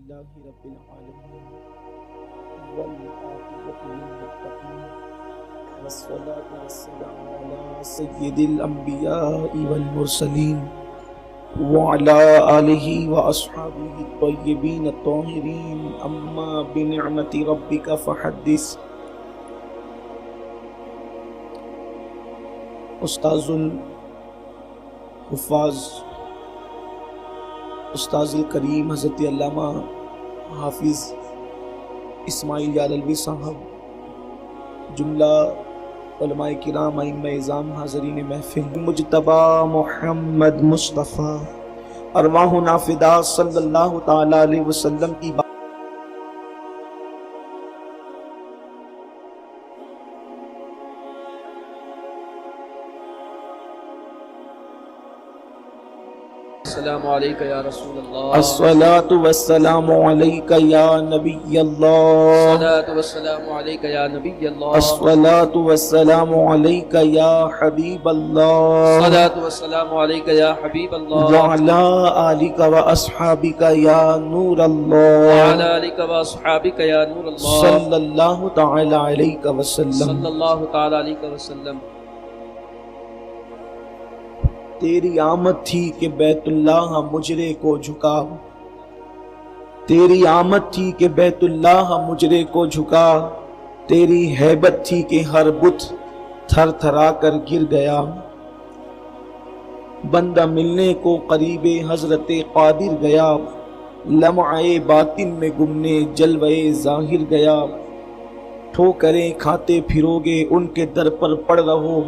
لله رب العالمين والعاقبة للمتقين والصلاة والسلام على سيد الأنبياء والمرسلين وعلى آله وأصحابه الطيبين الطاهرين أما بنعمة ربك فحدث. استاذ الحفاظ استاذ الکریم حضرت علامہ حافظ اسماعیل یاللوی صاحب، جملہ علماء کرام، ائمہ اعظام، حاضرین محفل، مجتبی محمد مصطفیٰ ارواحنا فدا صلی اللہ تعالی علیہ وسلم کی بات السلام علیکہ یا رسول اللہ، الصلاۃ والسلام علیک یا نبی اللہ، الصلاۃ والسلام علیکہ یا نبی اللہ، الصلاۃ والسلام علیک یا حبیب اللہ، الصلاۃ والسلام علیکہ یا حبیب اللہ، وعلی آلک واصحابک یا نور اللہ، وعلی آلک واصحابک یا نور اللہ، صلی اللہ تعالی علیہ وسلم. صلی اللہ تعالی علیہ وسلم. تیری آمد تھی کہ بیت اللہ مجرے کو جھکا، تیری آمد تھی کہ بیت اللہ مجرے کو جھکا، تیری ہیبت تھی کہ ہر بت تھر تھرا کر گر گیا، بندہ ملنے کو قریب حضرت قادر گیا، لمعے باطن میں گمنے جلوے ظاہر گیا، ٹھوکریں کھاتے پھرو گے ان کے در پر پڑ رہو،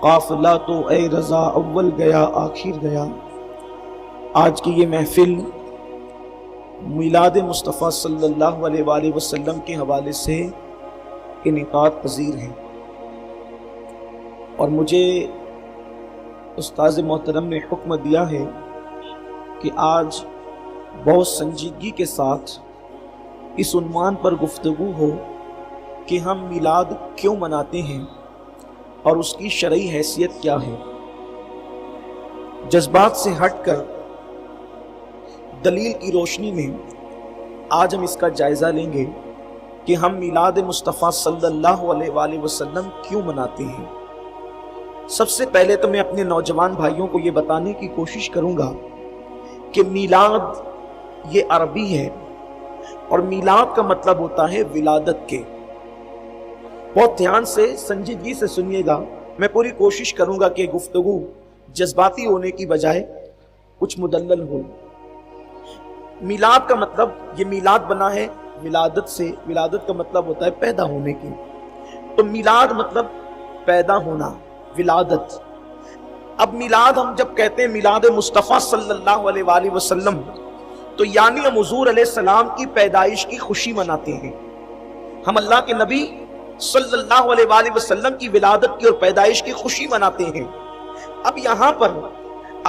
قافلہ تو اے رضا اول گیا آخر گیا. آج کی یہ محفل میلاد مصطفیٰ صلی اللہ علیہ وآلہ وسلم کے حوالے سے انعقاد پذیر ہے، اور مجھے استاذ محترم نے حکم دیا ہے کہ آج بہت سنجیدگی کے ساتھ اس عنوان پر گفتگو ہو کہ ہم میلاد کیوں مناتے ہیں اور اس کی شرعی حیثیت کیا ہے. جذبات سے ہٹ کر دلیل کی روشنی میں آج ہم اس کا جائزہ لیں گے کہ ہم میلاد مصطفیٰ صلی اللہ علیہ وآلہ وسلم کیوں مناتے ہیں. سب سے پہلے تو میں اپنے نوجوان بھائیوں کو یہ بتانے کی کوشش کروں گا کہ میلاد یہ عربی ہے، اور میلاد کا مطلب ہوتا ہے ولادت کے. بہت دھیان سے سنجیدگی سے سنیے گا، میں پوری کوشش کروں گا کہ گفتگو جذباتی ہونے کی بجائے کچھ مدلل ہو. میلاد کا مطلب، یہ میلاد بنا ہے ولادت سے، ولادت کا مطلب ہوتا ہے پیدا ہونے کی، تو میلاد مطلب پیدا ہونا، ولادت. اب میلاد ہم جب کہتے ہیں میلاد مصطفیٰ صلی اللہ علیہ وآلہ وسلم، تو یعنی ہم حضور علیہ السلام کی پیدائش کی خوشی مناتے ہیں. ہم اللہ کے نبی صلی اللہ علیہ وآلہ وسلم کی ولادت کی اور پیدائش کی خوشی مناتے ہیں. اب یہاں پر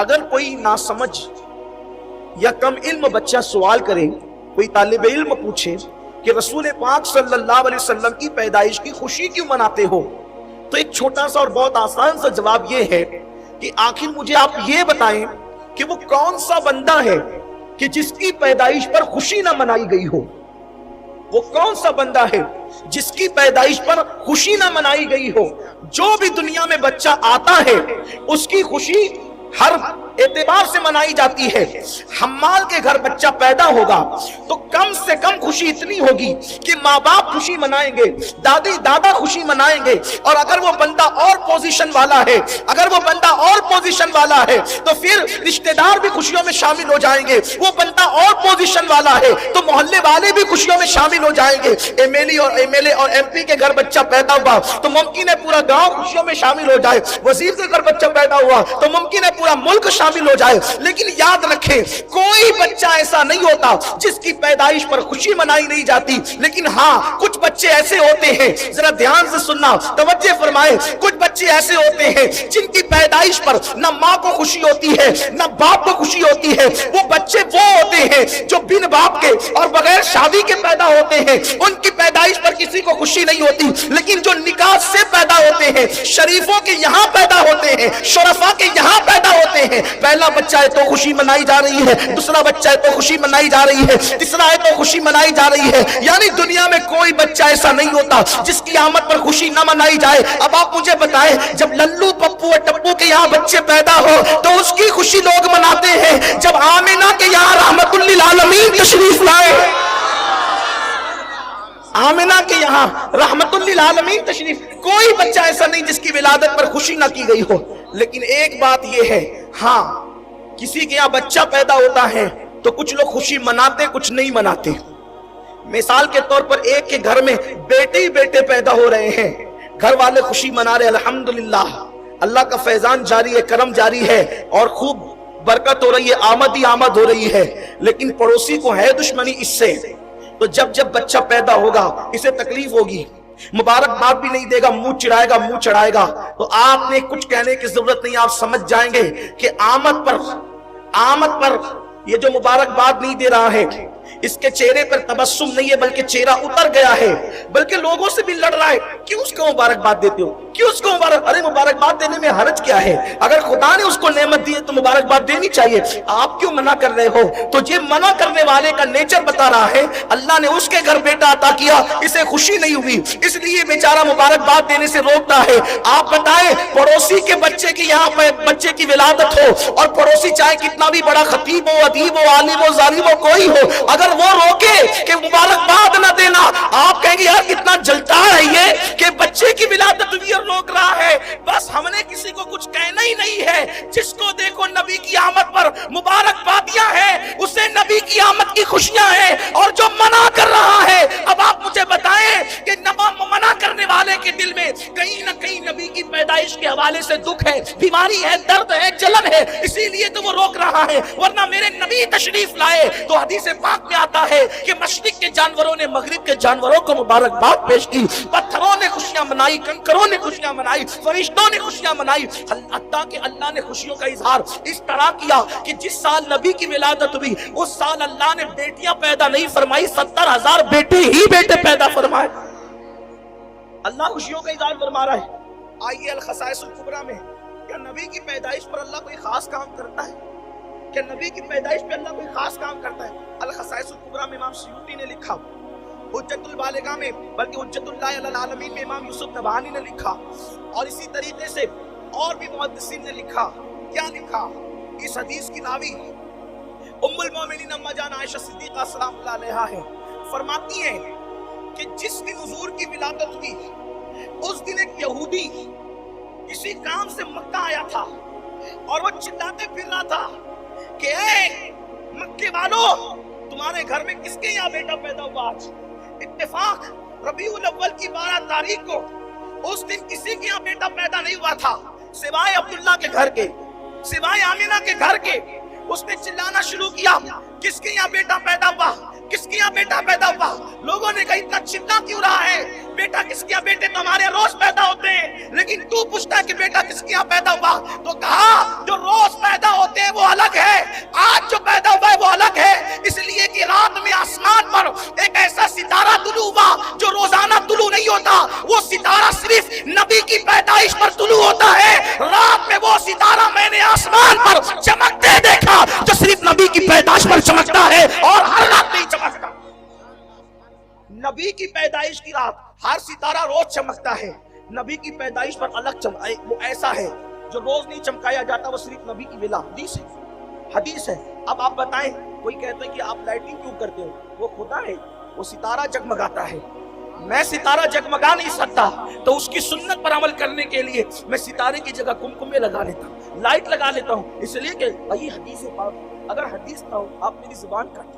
اگر کوئی ناسمجھ یا کم علم بچہ سوال کرے، کوئی طالب علم پوچھے کہ رسول پاک صلی اللہ علیہ وسلم کی پیدائش کی خوشی کیوں مناتے ہو، تو ایک چھوٹا سا اور بہت آسان سا جواب یہ ہے کہ آخر مجھے آپ یہ بتائیں کہ وہ کون سا بندہ ہے کہ جس کی پیدائش پر خوشی نہ منائی گئی ہو. وہ کون سا بندہ ہے جس کی پیدائش پر خوشی نہ منائی گئی ہو. جو بھی دنیا میں بچہ آتا ہے اس کی خوشی ہر اعتبار سے منائی جاتی ہے. حمال کے گھر بچہ پیدا ہوگا تو کم سے کم خوشی اتنی ہوگی کہ ماں باپ خوشی منائیں گے، دادی دادا خوشی منائیں گے، اور اگر وہ بندہ اور پوزیشن والا ہے، اگر وہ بندہ اور پوزیشن والا ہے تو پھر رشتہ دار بھی خوشیوں میں شامل ہو جائیں گے. وہ بندہ اور پوزیشن والا ہے تو محلے والے بھی خوشیوں میں شامل ہو جائیں گے. ایم ایل اے اور ایم پی کے گھر بچہ پیدا ہوا تو ممکن ہے پورا گاؤں خوشیوں میں شامل ہو جائے. وزیر کے گھر بچہ پیدا ہوا تو ممکن ہے پورا ملک شامل ہو جائے. لیکن یاد رکھیں کوئی بچہ ایسا نہیں ہوتا جس کی پیدائش پر خوشی منائی نہیں جاتی. لیکن ہاں کچھ بچے ایسے ہوتے ہیں، ذرا دھیان سے سننا، توجہ فرمائیں، کچھ بچے ایسے ہوتے ہیں جن کی پیدائش پر نہ ماں کو خوشی ہوتی ہے نہ باپ کو خوشی ہوتی ہے. وہ بچے وہ ہوتے ہیں جو بن باپ کے اور بغیر شادی کے پیدا ہوتے ہیں، ان کی پیدائش پر کسی کو خوشی نہیں ہوتی. لیکن جو نکاح سے پیدا ہوتے ہیں، شریفوں کے یہاں پیدا ہوتے ہیں، شرفاء کے یہاں پیدا ہوتے रहे हैं, पहला बच्चा है तो खुशी मनाई जा रही है, दूसरा बच्चा है तो खुशी मनाई जा रही है, तीसरा है तो खुशी मनाई जा रही है। यानी दुनिया में कोई बच्चा ऐसा नहीं होता जिसकी आमद पर खुशी न मनाई जाए। अब आप मुझे बताएं, जब लल्लू पप्पू और टप्पू के यहाँ बच्चे पैदा हो तो उसकी खुशी लोग मनाते हैं, जब आमिना के यहाँ रहमतुल लिल आलमीन तशरीफ लाए, आमिना के यहाँ रहमतुल लिल आलमीन तशरीफ, कोई बच्चा ऐसा नहीं जिसकी विलादत पर खुशी ना की गई हो। लेकिन एक बात यह है, हाँ किसी के यहाँ बच्चा पैदा होता है तो कुछ लोग खुशी मनाते, कुछ नहीं मनाते। मिसाल के तौर पर एक के घर में बेटे ही बेटे पैदा हो रहे हैं, घर वाले खुशी मना रहे, अल्हम्दुलिल्लाह अल्लाह का फैजान जारी है, करम जारी है और खूब बरकत हो रही है, आमद ही आमद हो रही है। लेकिन पड़ोसी को है दुश्मनी इससे, तो जब जब बच्चा पैदा होगा इसे तकलीफ होगी, मुबारकबाद भी नहीं देगा, मुंह चिढ़ाएगा, मुंह चढ़ाएगा। तो आपने कुछ कहने की जरूरत नहीं, आप समझ जाएंगे कि आमद पर ये जो मुबारकबाद नहीं दे रहा है इसके चेहरे पर तबस्सुम नहीं है बल्कि चेहरा उतर गया है, बल्कि लोगों से भी लड़ रहा है। क्यों उसको मुबारकबाद देते हो, क्यों उसको अरे मुबारकबाद देने में हर्ज क्या है? अगर खुदा ने उसको नेमत दी है तो मुबारकबाद देनी चाहिए, आप क्यों मना कर रहे हो? तो ये मना करने वाले का नेचर बता रहा है, अल्लाह ने उसके घर बेटा अता किया, इसे खुशी नहीं हुई इसलिए बेचारा मुबारकबाद देने से रोकता है। आप बताएं, पड़ोसी के बच्चे की यहाँ पे बच्चे की विलादत हो और पड़ोसी चाहे कितना भी बड़ा खतीब हो, अदीब हो, आलिम हो, जालिम हो, कोई हो, अगर वो रोके कि मुबारकबाद न देना, आप कहेंगे यार कितना जलता है ये कि बच्चे की विलादत भी रोक रहा है। बस हमने किसी को कुछ कहना ही नहीं है, जिसको देखो नबी की आमद पर मुबारकबादियां हैं, उसे नबी की आमद की खुशियां हैं। और जो मना कर रहा है, अब आप मुझे बताएं कि मना करने वाले के दिल में कहीं ना कहीं नबी की पैदाइश के हवाले से दुख है, बीमारी है, दर्द है, जलन है, इसीलिए तो वो रोक रहा है। वरना मेरे नबी तशरीफ लाए तो हदीस पाक में आता है कि मशरिक के जानवरों ने मगरिब के जानवरों को मुबारकबाद पेश की, पत्थरों ने खुशियां मनाई, कंकरों ने खुशियां मनाई, फरिश्तों ने खुशियां मनाई। हत्ता कि अल्लाह ने खुशियों का इजहार इस तरह किया कि जिस साल नबी की विलादत हुई उस साल अल्लाह ने बेटियां पैदा नहीं फरमाई, 70,000 बेटे ही बेटे पैदा फरमाए। अल्लाह खुशियों का इजहार फरमा रहा है। आइए अल खसाइसुल कुबरा में, क्या नबी की पैदाइश पर अल्लाह कोई खास काम करता है? क्या नबी की पैदाइश पे अल्लाह कोई खास काम करता है? अल खसाइसुल कुबरा में इमाम सुयूती ने लिखा, हुज्जतुल बालिगा में बल्कि हुज्जतुल्लाह अलल आलमीन में इमाम यूसुफ नबहानी ने लिखा, और इसी तरीके से और भी मुहद्दिसीन ने लिखा। क्या लिखा? इस हदीस की रावी उम्मुल मोमिनीन अम्मा जान आयशा सिद्दीका सलामुल्लाह अलैहा है, फरमाती हैं कि जिस दिन हुजूर की विलादत हुई उस दिन एक यहूदी किसी काम से मक्का आया था और वो चिल्लाते फिर रहा था कि ए मक्के वालों, तुम्हारे घर में किसके यहाँ बेटा पैदा हुआ? आज इत्तेफाक रबीउल अव्वल की 12 तारीख को उस दिन किसी के यहाँ बेटा पैदा नहीं हुआ था सिवाय अब्दुल्ला के घर के, सिवाय आमिना के घर के। उसने चिल्लाना शुरू किया, किसके यहाँ बेटा पैदा हुआ, किसके यहाँ बेटा पैदा हुआ? लोगों ने कहा इतना चिल्ला क्यों रहा है? बेटा किसके यहाँ? बेटे तो हमारे रोज पैदा होते हैं, लेकिन तू पूछता है कि बेटा किसके यहाँ पैदा हुआ? तो कहा जो रोज पैदा होते हैं वो अलग है, आज जो पैदा हुआ है वो अलग है। इसलिए कि रात में आसमान पर एक ऐसा सितारा तुलू हुआ जो रोजाना तुलू नहीं होता, वो सितारा सिर्फ नबी की पैदाइश पर तुलू होता है। रात में वो सितारा मैंने आसमान पर चमकते देखा जो सिर्फ नबी की पैदाइश पर चमकता है और हर रात नहीं चमकता। नबी की पैदाइश की रात हर सितारा रोज चमकता है, नबी की पैदाइश पर अलग वो ऐसा है जो रोज नहीं चमकाया जाता, वो सिर्फ नबी की विला। हदीस है। अब आप बताएं, कोई कहते हैं कि आप लाइटिंग क्यों करते हो? वो खुदा है, वो सितारा जगमगाता है, मैं सितारा जगमगा नहीं सकता, तो उसकी सुन्नत पर अमल करने के लिए मैं सितारे की जगह कुमकुमे लगा लेता हूँ, लाइट लगा लेता हूँ। इसलिए कि भाई हदीस है, अगर हदीस ना हो आप मेरी जुबान काट,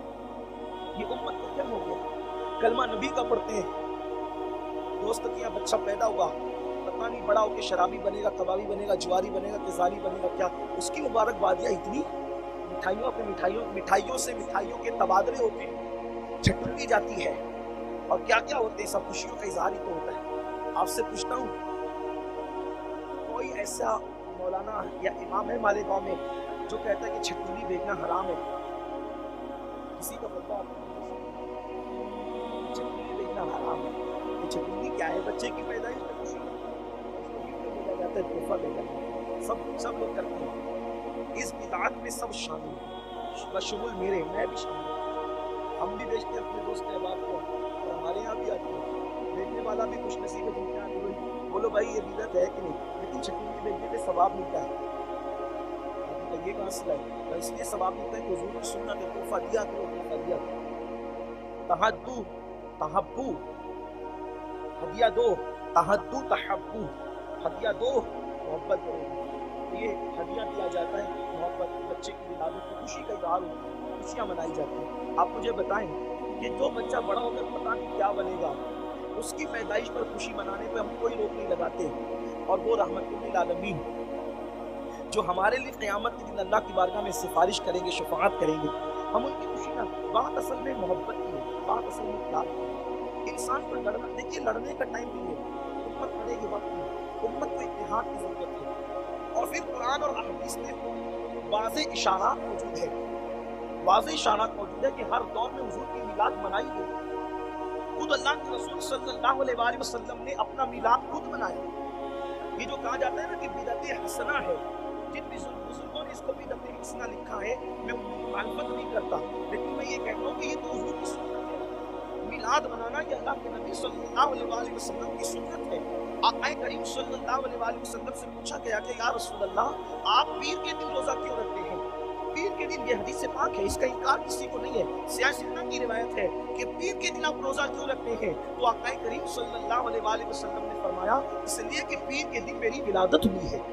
ये उम्मत को क्या हो गया? कलमा नबी का पढ़ते हैं, दोस्त के यहाँ बच्चा पैदा हुआ, पता नहीं बड़ा होकर शराबी बनेगा, कबाबी बनेगा, जुआरी बनेगा, तिजारी बनेगा, क्या उसकी मुबारकबादियाँ इतनी, मिठाइयों पे मिठाइयों से मिठाइयों के तबादले होते हैं, छटुल्ली जाती है और क्या क्या होते हैं, सब खुशियों का इजहार ही तो होता है। आपसे पूछता हूँ, कोई ऐसा मौलाना या इमाम है हमारे गांव में जो कहता है कि छटुल्ली बेचना हराम है? किसी का बता, छटुल्ली बेचना हराम है। ये छटुल्ली क्या है? बच्चे की पैदाइश में खुशी जाता है, तोहफा देगा, सब लोग करते हैं। इस बिदात में सब शामिल है, बशमुल मेरे, मैं भी शामिल हूँ। हम भी बेचते हैं अपने दोस्त अहबाब को और हमारे यहाँ भी आते हैं, बेचने वाला भी खुश नसीब है जिनके यहाँ नहीं। बोलो भाई ये बिदअत है कि नहीं, लेकिन छकुली बेचने पे सवाब मिलता है। आपको ये कहाँ से लाए? तो इसलिए सवाब मिलता है कि हुजूर की सुन्नत है, तोहफा दिया करो, तोहफा दिया करो। तहद्दू तहब्बू, हदिया दो, तहद्दू तहब्बू, हदिया दो, मोहब्बत करो। ये हदिया दिया जाता है, मोहब्बत, बच्चे की विलादत की खुशी का इजहार होता है, खुशियाँ मनाई जाती हैं। आप मुझे बताएं कि जो बच्चा बड़ा होकर पता नहीं क्या बनेगा, उसकी पैदाइश पर खुशी मनाने पे हम कोई रोक नहीं लगाते, और वो रहमतुल आलमीन जो हमारे लिए क़यामत के दिन अल्लाह की बारगाह में सिफारिश करेंगे, शफाअत करेंगे, हम उनकी खुशी ना। बात असल में मोहब्बत की है, बात असल में प्यार की है। इंसान को लड़ना, देखिए लड़ने का टाइम नहीं है, उम्मत लड़ेगी वक्त नहीं, उम्मत को इत्तेहाद की जरूरत है। और फिर कुरान और हदीस में वाज़े इशारा मौजूद है, वाज़े इशारा मौजूद है कि हर दौर में हुजूर की मिलाद मनाई गई। खुद अल्लाह के रसूल सल्लल्लाहु अलैहि वसल्लम ने अपना मिलाद खुद मनाया। ये जो कहा जाता है ना कि बिदअत हसना है, जिन बुजुर्गों ने इसको बिदअत हसना लिखा है, मैं मुखालफत नहीं करता, लेकिन मैं ये कहता हूँ कि ये तो हुजूर की सुन्नत है। मिलाद मनाना ये अल्लाह के नबी सल्लल्लाहु अलैहि वसल्लम की सुन्नत है। आक़ाए करीम सल्लल्लाहु अलैहि वसल्लम से पूछा गया कि या रसूल अल्लाह, आप पीर के दिन रोजा क्यों रखते हैं? पीर के दिन, ये हदीस से पाक है, इसका इनकार किसी को नहीं है। सियासतना की रिवायत है कि पीर के दिन आप रोजा क्यों रखते हैं? तो आक़ाए करीम सल्लल्लाहु अलैहि वसल्लम ने फरमाया, इसलिए कि पीर के दिन मेरी विलादत हुई है।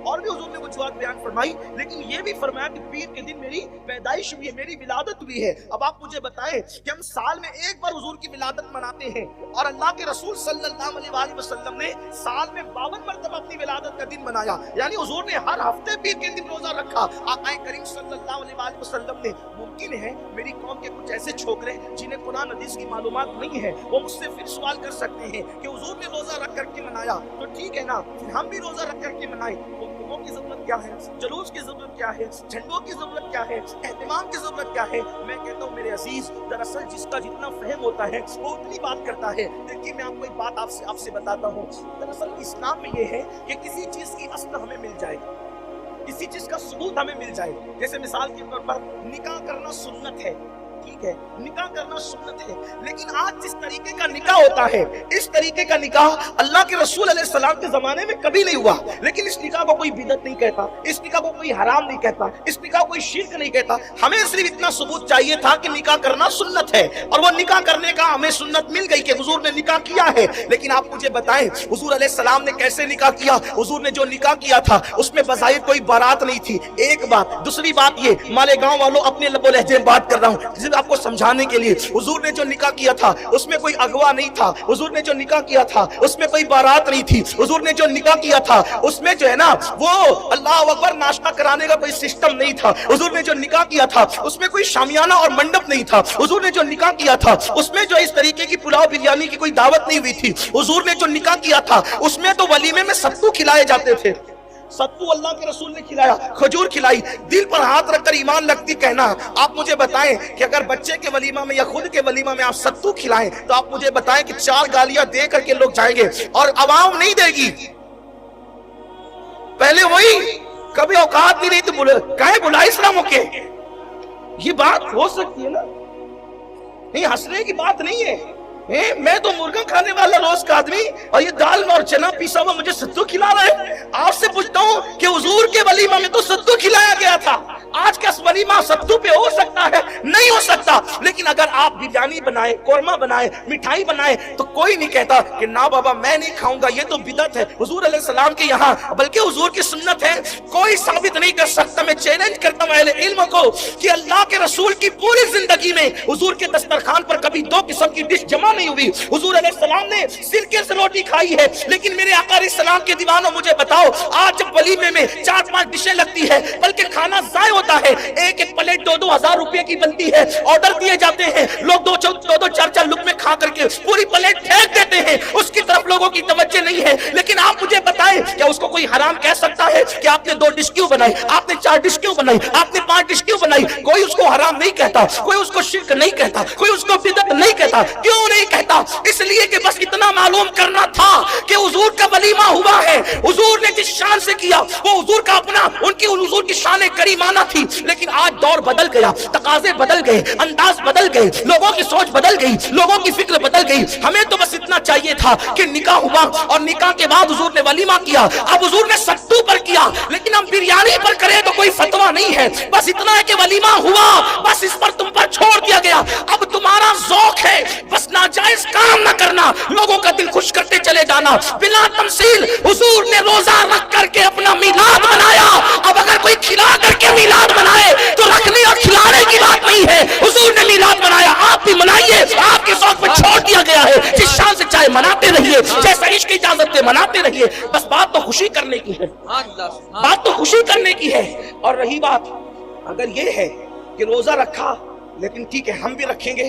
और भी हुजूर ने वजूहात बयान फरमाई, लेकिन ये भी फरमाया कि पीर के दिन मेरी पैदाइश हुई है, मेरी विलादत हुई है। अब आप मुझे बताएं कि हम साल में एक बार हुजूर की विलादत मनाते हैं, और अल्लाह के रसूल सल्लल्लाहु अलैहि वसल्लम ने साल में 52 मरतबा अपनी विलादत का दिन मनाया, यानी हुजूर ने हर हफ्ते पीर के दिन रोजा रखा। आक़ाए करीम सल्लल्लाहु अलैहि वसल्लम ने, मुमकिन है मेरी कौम के कुछ ऐसे छोकरे जिन्हें कुरान हदीस की मालूमात नहीं है, वो मुझसे फिर सवाल कर सकते हैं कि हुजूर ने रोजा रख करके मनाया, तो ठीक है ना, फिर हम भी रोजा रख करके मनाएं। की जरूरत क्या है, जुलूस की जरूरत क्या है, झंडों की जरूरत क्या है, एहतमाम की जरूरत क्या है? मैं कहता हूँ मेरे अजीज, दरअसल जिसका जितना फहम होता है वो उतनी बात करता है। देखिए मैं आपको एक बात आपसे बताता हूँ। दरअसल इस्लाम में ये है कि किसी चीज की असल हमें मिल जाए, किसी चीज का सबूत हमें मिल जाए। जैसे मिसाल के तौर पर निकाह करना सुन्नत है, ठीक है, निकाह करना सुन्नत है, लेकिन आज जिस तरीके का निकाह होता है, इस तरीके का निकाह अल्लाह के रसूल अलैहिस्सलाम के जमाने में कभी नहीं हुआ। लेकिन इस निकाह को कोई बिदअत नहीं कहता, इस निकाह को कोई हराम नहीं कहता, इस निकाह को कोई शिर्क नहीं कहता। हमें सिर्फ इतना सबूत चाहिए था कि निकाह करना सुन्नत है, और वो निकाह करने का हमें सुन्नत मिल गई कि हुजूर ने निकाह किया है। लेकिन आप मुझे बताएं हुजूर अलैहिस्सलाम ने कैसे निकाह किया? हुजूर ने जो निकाह किया था उसमें बज़ाहिर कोई बारात नहीं थी, एक बात। दूसरी बात ये, मालेगांव वालों अपने लबो लहजे में बात कर रहा हूँ आपको समझाने के लिए, हुजूर ने जो निकाह किया था उसमें कोई अगवा नहीं था, हुजूर ने जो निकाह किया था उसमें कोई बारात नहीं थी, हुजूर ने जो निकाह किया था उसमें जो है ना वो अल्लाह अकबर नाश्ता कराने का कोई सिस्टम नहीं था, हुजूर ने जो निकाह किया था उसमें कोई शामियाना और मंडप नहीं था, हुजूर ने जो निकाह किया था उसमें जो इस तरीके की पुलाव बिरयानी की कोई दावत नहीं हुई थी, हुजूर ने जो निकाह किया था उसमें तो वलीमे में सत्तू खिलाए जाते थे। सत्तू अल्लाह के रसूल ने खिलाया, खजूर खिलाई, दिल पर हाथ रखकर ईमान लगती कहना। आप मुझे बताएं कि अगर बच्चे के वलीमा में या खुद के वलीमा में आप सत्तू खिलाएं तो आप मुझे बताएं कि 4 गालियां दे करके लोग जाएंगे और आवाम नहीं देगी। पहले वही कभी औकात नहीं रही तो काहे बुलाई इस्लाम के, ये बात हो सकती है ना, नहीं हंसने की बात नहीं है। मैं तो मुर्गा खाने वाला रोज का आदमी और ये दाल और चना पीसा हुआ मुझे सत्तू खिला रहा है। आपसे पूछता हूँ कि हुजूर के वलीमा में तो सत्तू खिलाया गया था, आज का वलीमा सत्तू पे हो सकता है? नहीं हो सकता। लेकिन अगर आप बिरयानी बनाए, कोरमा बनाए, मिठाई बनाए तो कोई नहीं कहता कि ना बाबा मैं नहीं खाऊंगा, ये तो बिदअत है हुजूर अलैहिस्सलाम के यहाँ, बल्कि हुजूर की सुन्नत है। कोई साबित नहीं कर सकता। मैं चैलेंज करता हूँ अहले इल्म को कि अल्लाह के रसूल की पूरी जिंदगी में हुजूर के दस्तरखान पर कभी 2 किस्म की डिश जमा नहीं हुई। हुजूर अलैहिस्सलाम ने सिरके से रोटी खाई है, लेकिन मेरे आका अलैहिस्सलाम के दीवानों मुझे बताओ, आज जब वलीमे में 4-5 डिशें लगती है, बल्कि खाना जाय होता है, एक प्लेट 2-2 हजार रुपए की बनती है, ऑर्डर दिए जाते हैं, लोग 2-2 4-4 लुक़मे खा करके पूरी प्लेट फेंक देते हैं, उसकी तरफ लोगों की तवज्जो नहीं है। लेकिन आप मुझे बताएं, क्या उसको कोई हराम कह सकता है कि आपने 2 डिश क्यों बनाई, आपने 4 डिश क्यों बनाई, आपने 5 डिश क्यों बनाई? कोई उसको हराम नहीं कहता, कोई उसको शिर्क नहीं कहता, कोई उसको बिदअत नहीं कहता। क्यों नहीं نہیں کہتا؟ اس لیے کہ بس اتنا معلوم کرنا تھا کہ حضور کا ولیمہ ہوا ہے، حضور نے جس شان سے کیا وہ حضور کا اپنا، ان کی حضور کی شان کریمانہ تھی۔ لیکن آج دور بدل گیا، تقاضے بدل گئے، انداز بدل گئے، لوگوں کی سوچ بدل گئی، لوگوں کی فکر بدل گئی۔ ہمیں تو بس اتنا چاہیے تھا کہ نکاح ہوا اور نکاح کے بعد حضور نے ولیمہ کیا، اب حضور نے ستو پر کیا، لیکن ہم بریانی پر کریں تو کوئی فتویٰ نہیں ہے۔ بس اتنا ہے کہ ولیمہ ہوا، بس اس پر تم پر چھوڑ دیا گیا۔ اب تمہارا ذوق ہے بس ناجائز کام نہ کرنا، لوگوں کا دل خوش کرتے چلے جانا بلا تمثیل۔ حضور نے روزہ رکھ کر کے اپنا میلاد منایا، اب اگر کوئی کھلا کر کے میلاد منائے تو رکھنے اور کھلانے کی بات نہیں ہے۔ حضور نے میلاد منایا، آپ بھی منائیے، آپ کے ذوق پر چھوڑ دیا گیا ہے۔ جس شان سے چاہے مناتے رہیے، جیسا عشق کی اجازت دے مناتے رہیے، بس بات تو خوشی کرنے کی ہے، بات تو خوشی کرنے کی ہے۔ اور رہی بات اگر یہ ہے کہ روزہ رکھا لیکن ٹھیک ہے ہم بھی رکھیں گے،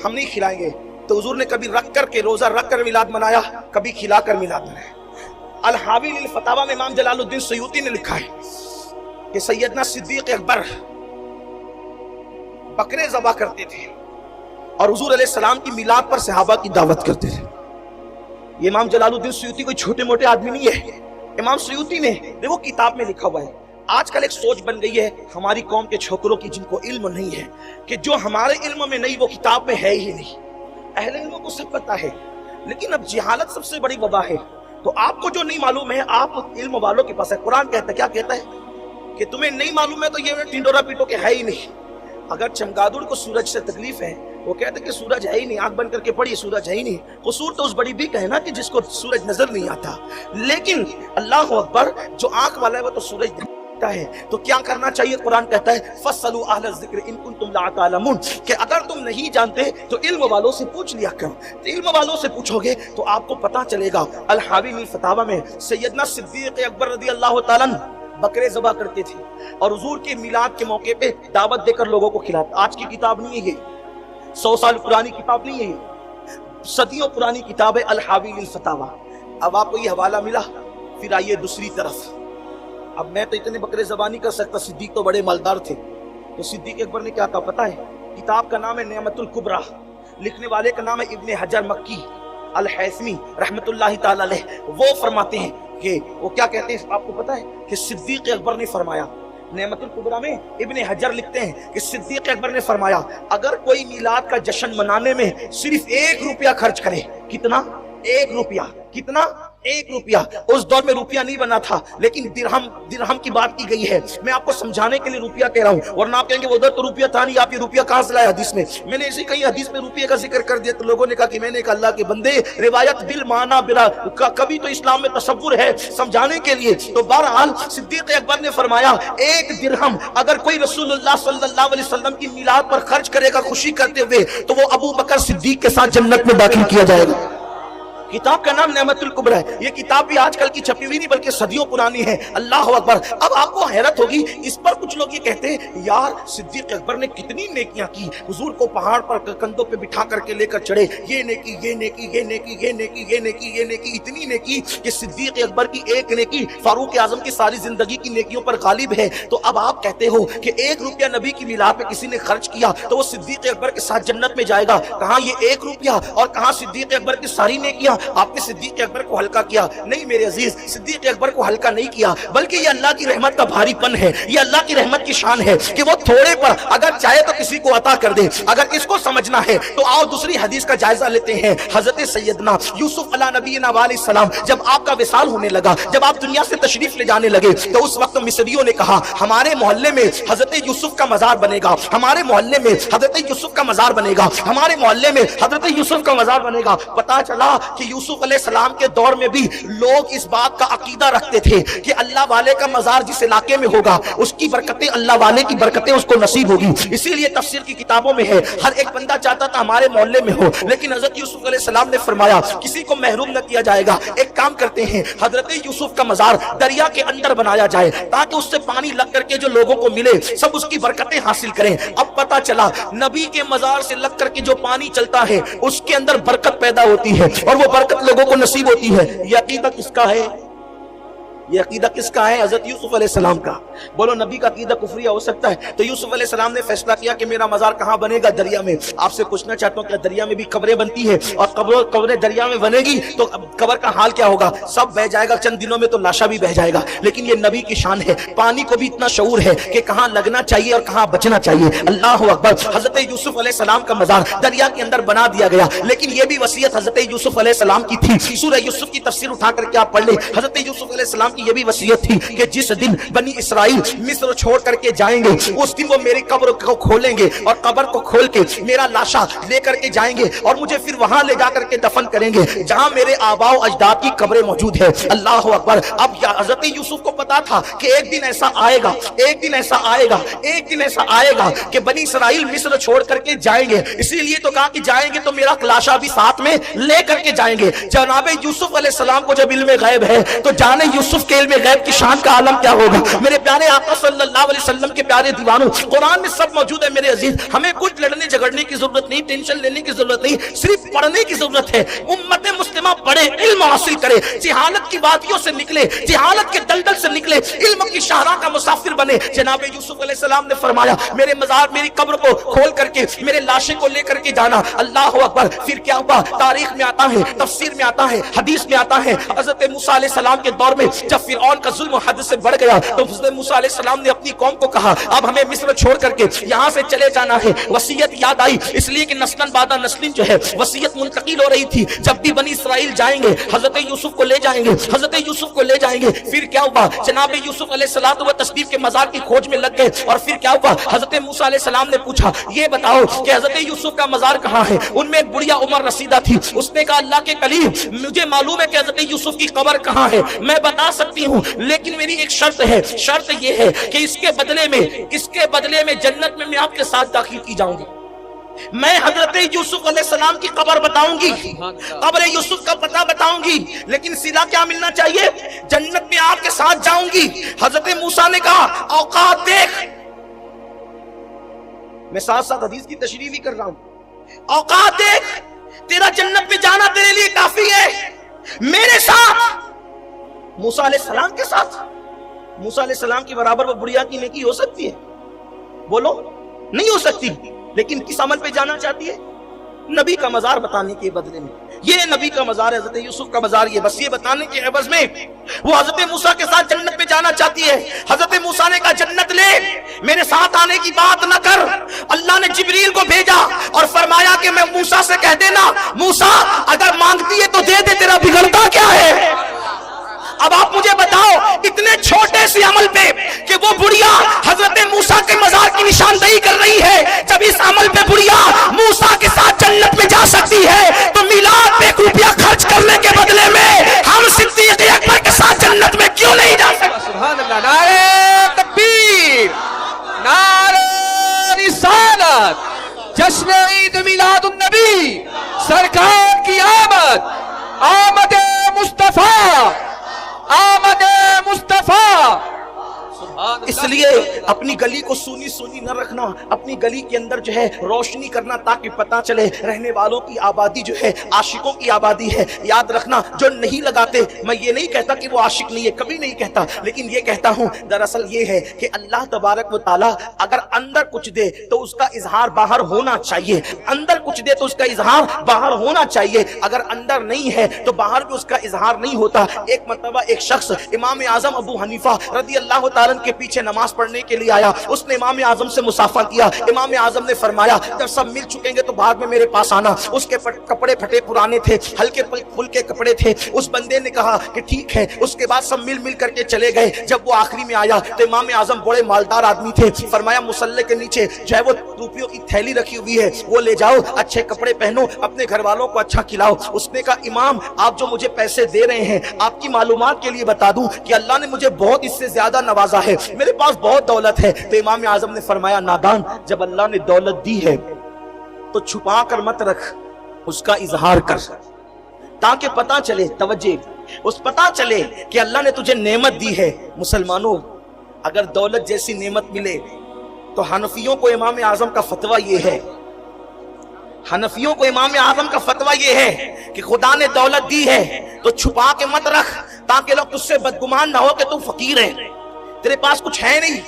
ہم نہیں کھلائیں گے، تو حضور نے کبھی رکھ کر کے روزہ رکھ کر میلاد منایا، کبھی کھلا کر میلاد منایا۔ الحاوی للفتاوی میں امام جلال الدین سیوطی نے لکھا ہے کہ سیدنا صدیق اکبر بکرے ذبح کرتے تھے اور حضور علیہ السلام کی میلاد پر صحابہ کی دعوت کرتے تھے۔ یہ امام جلال الدین سیوطی کوئی چھوٹے موٹے آدمی نہیں ہے، امام سیوطی نے وہ کتاب میں لکھا ہوا ہے۔ آج کل ایک سوچ بن گئی ہے ہماری قوم کے چھوکروں کی جن کو علم نہیں ہے کہ جو ہمارے علم میں نہیں وہ کتاب میں ہے ہی نہیں۔ اہل علموں کو سب پتا ہے، لیکن اب جہالت سب سے بڑی وبا ہے۔ تو آپ کو جو نہیں معلوم ہے آپ علم والوں کے پاس ہے۔ قرآن کہتا ہے، کیا کہتا ہے کہ تمہیں نہیں معلوم ہے تو یہ ٹنڈورا پیٹو کہ ہے ہی نہیں۔ اگر چمگادڑ کو سورج سے تکلیف ہے، وہ کہتے کہ سورج ہے ہی نہیں، آنکھ بند کر کے پڑھی سورج ہے ہی نہیں، قصور تو اس بڑی بھی کہنا کہ جس کو سورج نظر نہیں آتا۔ لیکن اللہ اکبر، جو آنکھ والا ہے وہ تو سورج دیکھتا ہے، تو کیا کرنا چاہیے؟ قرآن کہتا ہے فَاسْأَلُوا أَهْلَ الذِّكْرِ إِن كُنتُمْ لَا تَعْلَمُونَ، کہ اگر تم نہیں جانتے تو علم والوں سے پوچھ لیا کرو۔ تو علم والوں سے پوچھو گے تو آپ کو پتا چلے گا۔ الحاوی للفتاوی میں سیدنا صدیق اکبر رضی اللہ تعالیٰ عنہ بکرے ذبح کرتے تھے اور حضور کے میلاد کے موقع پہ دعوت دے کر لوگوں کو کھلاتے۔ آج کی کتاب نہیں ہے یہ، 100 سال پرانی کتاب نہیں ہے یہ، صدیوں پرانی کتاب ہے الحاوی للفتاوی۔ اب آپ کو یہ حوالہ ملا، پھر آئیے دوسری طرف۔ اب میں تو اتنے بکرے ذبح نہیں کر سکتا، صدیق تو بڑے مالدار تھے، تو صدیق اکبر نے کیا کہا پتہ ہے؟ کتاب کا نام ہے نعمت الکبریٰ، لکھنے والے کا نام ہے ابن حجر مکی الحیثمی رحمت اللہ تعالی علیہ۔ وہ فرماتے ہیں کہ وہ کیا کہتے ہیں آپ کو پتہ ہے کہ صدیق اکبر نے فرمایا، نعمت الکبریٰ میں ابن حجر لکھتے ہیں کہ صدیق اکبر نے فرمایا اگر کوئی میلاد کا جشن منانے میں صرف 1 روپیہ خرچ کرے، کتنا؟ 1 روپیہ، کتنا؟ 1 روپیہ۔ اس دور میں روپیہ نہیں بنا تھا، لیکن درہم کی بات کی گئی ہے۔ میں آپ کو سمجھانے کے لیے روپیہ کہہ رہا ہوں، ورنہ آپ کہیں گے ادھر تو روپیہ تھا نہیں، آپ یہ روپیہ کہاں سے لائے حدیث میں؟ میں نے اسی کہیں حدیث میں روپیہ کا ذکر کر دیا تو لوگوں نے کہا کہ میں نے کہا اللہ کے بندے روایت بالمعنی برا، کبھی تو اسلام میں تصور ہے سمجھانے کے لیے۔ تو بہرحال صدیق اکبر نے فرمایا 1 درہم اگر کوئی رسول اللہ صلی اللہ علیہ وسلم کی میلاد پر خرچ کرے گا خوشی کرتے ہوئے تو وہ ابو بکر صدیق کے ساتھ جنت میں داخل کیا جائے گا۔ کتاب کا نام نعمت الکبریٰ ہے۔ یہ کتاب بھی آج کل کی چھپی ہوئی نہیں بلکہ صدیوں پرانی ہے۔ اللہ اکبر۔ اب آپ کو حیرت ہوگی، اس پر کچھ لوگ یہ کہتے ہیں یار صدیق اکبر نے کتنی نیکیاں کی، حضور کو پہاڑ پر کندھوں پہ بٹھا کر کے لے کر چڑھے، یہ نیکی یہ نیکی یہ نیکی یہ نیکی یہ نیکی یہ نیکی، اتنی نیکی کہ صدیق اکبر کی ایک نیکی فاروق اعظم کی ساری زندگی کی نیکیوں پر غالب ہے۔ تو اب آپ کہتے ہو کہ 1 روپیہ نبی کی میلاد پہ کسی نے خرچ کیا تو وہ صدیق اکبر کے ساتھ جنت میں جائے گا۔ کہاں یہ 1 روپیہ اور کہاں صدیق اکبر کی ساری نیکیاں؟ آپ نے صدیق اکبر کو ہلکا کیا؟ نہیں میرے عزیز، صدیق اکبر کو ہلکا نہیں کیا، بلکہ یہ اللہ کی رحمت کا بھاری پن ہے، یہ اللہ کی رحمت کی شان ہے کہ وہ تھوڑے پر اگر چاہے تو کسی کو عطا کر دے۔ اگر اس کو سمجھنا ہے تو آؤ دوسری حدیث کا جائزہ لیتے ہیں۔ حضرت سیدنا یوسف علیہ نبینا علیہ السلام جب آپ کا وصال ہونے لگا، جب آپ دنیا سے تشریف لے جانے لگے تو اس وقت مصریوں نے کہا ہمارے محلے میں حضرت یوسف کا مزار بنے گا، ہمارے محلے میں حضرت یوسف کا مزار بنے گا، ہمارے محلے میں حضرت یوسف کا مزار بنے گا۔ پتا چلا کہ یوسف علیہ السلام کے دور میں بھی لوگ اس بات کا عقیدہ رکھتے تھے کہ اللہ والے کا مزار جس علاقے میں ہوگا اس کی برکتیں، اللہ والے کی برکتیں اس کو نصیب ہوگی۔ اسی لیے تفسیر کی کتابوں میں ہے ہر ایک بندہ چاہتا تھا ہمارے محلے میں ہو، لیکن حضرت یوسف علیہ السلام نے فرمایا کسی کو محروم نہ کیا جائے گا، ایک کام کرتے ہیں حضرت یوسف کا مزار دریا کے اندر بنایا جائے تاکہ اس سے پانی لگ کر کے جو لوگوں کو ملے سب اس کی برکتیں حاصل کریں۔ اب پتا چلا نبی کے مزار سے لگ کر کے جو پانی چلتا ہے اس کے اندر برکت پیدا ہوتی ہے اور وہ برکت لوگوں کو نصیب ہوتی ہے۔ یہ عقیدہ کس کا ہے؟ یہ عقیدہ کس کا ہے؟ حضرت یوسف علیہ السلام کا. بولو نبی کا عقیدہ کفریہ ہو سکتا ہے؟ تو یوسف علیہ السلام نے فیصلہ کیا کہ میرا مزار کہاں بنے گا؟ دریا میں. آپ سے پوچھنا چاہتا ہوں کیا دریا میں بھی قبریں بنتی ہے؟ اور قبریں دریا میں بنے گی تو قبر کا حال کیا ہوگا؟ سب بہ جائے گا، چند دنوں میں تو لاشا بھی بہ جائے گا. لیکن یہ نبی کی شان ہے، پانی کو بھی اتنا شعور ہے کہ کہاں لگنا چاہیے اور کہاں بچنا چاہیے. اللہ اکبر. حضرت یوسف علیہ السلام کا مزار دریا کے اندر بنا دیا گیا. لیکن یہ بھی وصیت حضرت یوسف علیہ السلام کی تھی. سورہ یوسف کی تفسیر اٹھا کر کے آپ پڑھ لیں. حضرت یوسف علیہ السلام کی یہ بھی وصیت تھی کہ جس دن بنی اسرائیل مصر چھوڑ کر کے جائیں گے اس دن وہ میری قبر کو کھولیں گے اور قبر کو کھول کے میرا لاشا لے کر کے جائیں گے اور مجھے پھر وہاں لے جا کر کے دفن کریں گے جہاں میرے آباء و اجداد کی قبریں موجود ہیں. اللہ اکبر. اب حضرت یوسف کو پتا تھا کہ ایک دن ایسا آئے گا، ایک دن ایسا آئے گا، ایک دن ایسا آئے گا کہ بنی اسرائیل مصر چھوڑ کر کے جائیں گے. اسی لیے تو کہا کہ جائیں گے تو میرا لاشا بھی ساتھ میں لے کر کے جائیں گے. جناب یوسف علیہ السلام کو جب علم غیب ہے تو جانے یوسف کے علم غیب کی شان کا عالم کیا ہوگا. میرے پیارے آقا صلی اللہ علیہ وسلم کے پیارے دیوانوں، قرآن میں سب موجود ہے میرے عزیز. ہمیں کچھ لڑنے جھگڑنے کی ضرورت نہیں، ٹینشن لینے کی ضرورت نہیں، صرف پڑھنے کی ضرورت ہے. امت مسلمہ پڑھے، علم حاصل کرے، جہالت کی وادیوں سے نکلے، جہالت کے دلدل سے نکلے، علم کی شاہراہ کا مسافر بنے. جناب یوسف علیہ السلام نے فرمایا میرے مزار میری قبر کو کھول کر کے میرے لاشے کو لے کر کے جانا. اللہ اکبر. پھر کیا ہوا؟ تاریخ میں آتا ہے، تفسیر میں آتا ہے، حدیث میں آتا ہے حضرت موسیٰ علیہ السلام کے دور میں جب فرعون کا ظلم و حد سے بڑھ گیا تو حضرت موسیٰ علیہ السلام نے اپنی قوم کو کہا اب ہمیں مصر چھوڑ کر کے یہاں سے چلے جانا ہے. وصیت یاد آئی اس لیے کہ نسلاً بعد نسلاً جو ہے وصیت منتقل ہو رہی تھی. جب بھی بنی اسرائیل جائیں گے حضرت یوسف کو لے جائیں گے، حضرت یوسف کو لے جائیں گے. پھر کیا ہوا؟ جناب یوسف علیہ الصلوۃ والتسلیم کے مزار کی کھوج میں لگ گئے. اور پھر کیا ہوا؟ حضرت موسیٰ علیہ السلام نے پوچھا یہ بتاؤ کہ حضرت یوسف کا مزار کہاں ہے؟ ان میں ایک بڑھیا عمر رسیدہ تھی. اس نے کہا اللہ کے کلیم مجھے معلوم ہے کہ حضرت یوسف کی قبر کہاں ہے، میں بتا سکتی ہوں، لیکن میری ایک شرط ہے. شرط یہ ہے کہ اس کے بدلے میں جنت میں آپ کے ساتھ داخل کی جاؤں گی. میں حضرت یوسف علیہ السلام کی قبر بتاؤں گی، قبر یوسف کا پتہ بتاؤں گی، لیکن سلا کیا ملنا چاہیے؟ جنت میں آپ کے ساتھ جاؤں گی. حضرت موسیٰ نے کہا اوقات دیکھ. میں ساتھ ساتھ حدیث کی تشریح بھی کر رہا ہوں. اوقات دیکھ، تیرا جنت میں جانا تیرے لیے کافی ہے. میرے ساتھ، موسیٰ علیہ السلام کے ساتھ. موسیٰ علیہ السلام کی برابر وہ بڑھیا کی نیکی ہو سکتی ہے؟ بولو نہیں ہو سکتی. لیکن کس عمل پہ جانا چاہتی ہے؟ نبی کا مزار بتانے کے بدلے میں. یہ نبی کا مزار ہے، حضرت یوسف کا مزار. یہ بس یہ بتانے کے عوض میں وہ حضرت موسیٰ کے ساتھ جنت میں جانا چاہتی ہے. حضرت موسیٰ نے کہا جنت لے، میرے ساتھ آنے کی بات نہ کر. اللہ نے جبریل کو بھیجا اور فرمایا کہ میں موسیٰ سے کہہ دینا موسیٰ اگر مانگتی ہے تو دے دے، تیرا بگڑتا کیا ہے؟ اب آپ مجھے بتاؤ اتنے چھوٹے سے عمل پہ کہ وہ بڑھیا حضرت موسیٰ کے مزار کی نشاندہی کر رہی ہے، جب اس عمل پہ بڑھیا موسیٰ کے ساتھ جنت میں جا سکتی ہے تو میلاد پہ روپیہ خرچ کرنے کے بدلے میں ہم صدیق اکبر کے ساتھ جنت میں کیوں نہیں جا سکتے؟ سبحان اللہ. نعرہ تکبیر، نعرہ رسالت، جشن عید میلاد النبی، سرکار کی آمد، آمد مصطفیٰ، آمد مصطفیٰ. اس لیے اپنی گلی کو سونی سونی نہ رکھنا، اپنی گلی کے اندر جو ہے روشنی کرنا تاکہ پتہ چلے رہنے والوں کی آبادی جو ہے عاشقوں کی آبادی ہے. یاد رکھنا جو نہیں لگاتے، میں یہ نہیں کہتا کہ وہ عاشق نہیں ہے، کبھی نہیں کہتا، لیکن یہ کہتا ہوں دراصل یہ ہے کہ اللہ تبارک و تعالیٰ اگر اندر کچھ دے تو اس کا اظہار باہر ہونا چاہیے. اندر کچھ دے تو اس کا اظہار باہر ہونا چاہیے. اگر اندر نہیں ہے تو باہر بھی اس کا اظہار نہیں ہوتا. ایک مرتبہ ایک شخص امام اعظم ابو حنیفہ رضی اللہ تعالیٰ کے پیچھے نماز پڑھنے کے لیے آیا. اس نے امام اعظم سے مصافحہ کیا. امام اعظم نے فرمایا جب سب مل چکیں گے تو بعد میں میرے پاس آنا. اس کے کپڑے پھٹے پرانے تھے، ہلکے پھلکے کپڑے تھے. اس بندے نے کہا کہ ٹھیک ہے. اس کے بعد سب مل کر کے چلے گئے. جب وہ آخری میں آیا تو امام اعظم بڑے مالدار آدمی تھے. فرمایا مصلی کے نیچے جو ہے وہ روپیوں کی تھیلی رکھی ہوئی ہے، وہ لے جاؤ، اچھے کپڑے پہنو، اپنے گھر والوں کو اچھا کھلاؤ. اس نے کہا امام آپ جو مجھے پیسے دے رہے ہیں، آپ کی معلومات کے لیے بتا دوں کہ اللہ نے مجھے بہت اس سے زیادہ نوازا ہے، میرے پاس بہت دولت ہے. تو امام اعظم نے فرمایا نادان، جب اللہ نے دولت دی ہے تو چھپا کر مت رکھ، اس کا اظہار کر تاکہ پتہ چلے، توجہ، اس پتہ چلے کہ اللہ نے تجھے نعمت دی ہے. مسلمانوں اگر دولت جیسی نعمت ملے تو حنفیوں کو امام اعظم کا فتویٰ یہ ہے، حنفیوں کو امام اعظم کا فتویٰ یہ ہے کہ خدا نے دولت دی ہے تو چھپا کے مت رکھ تاکہ لوگ تجھ سے بدگمان نہ ہو کہ تم فقیر ہے، تیرے پاس کچھ ہے نہیں.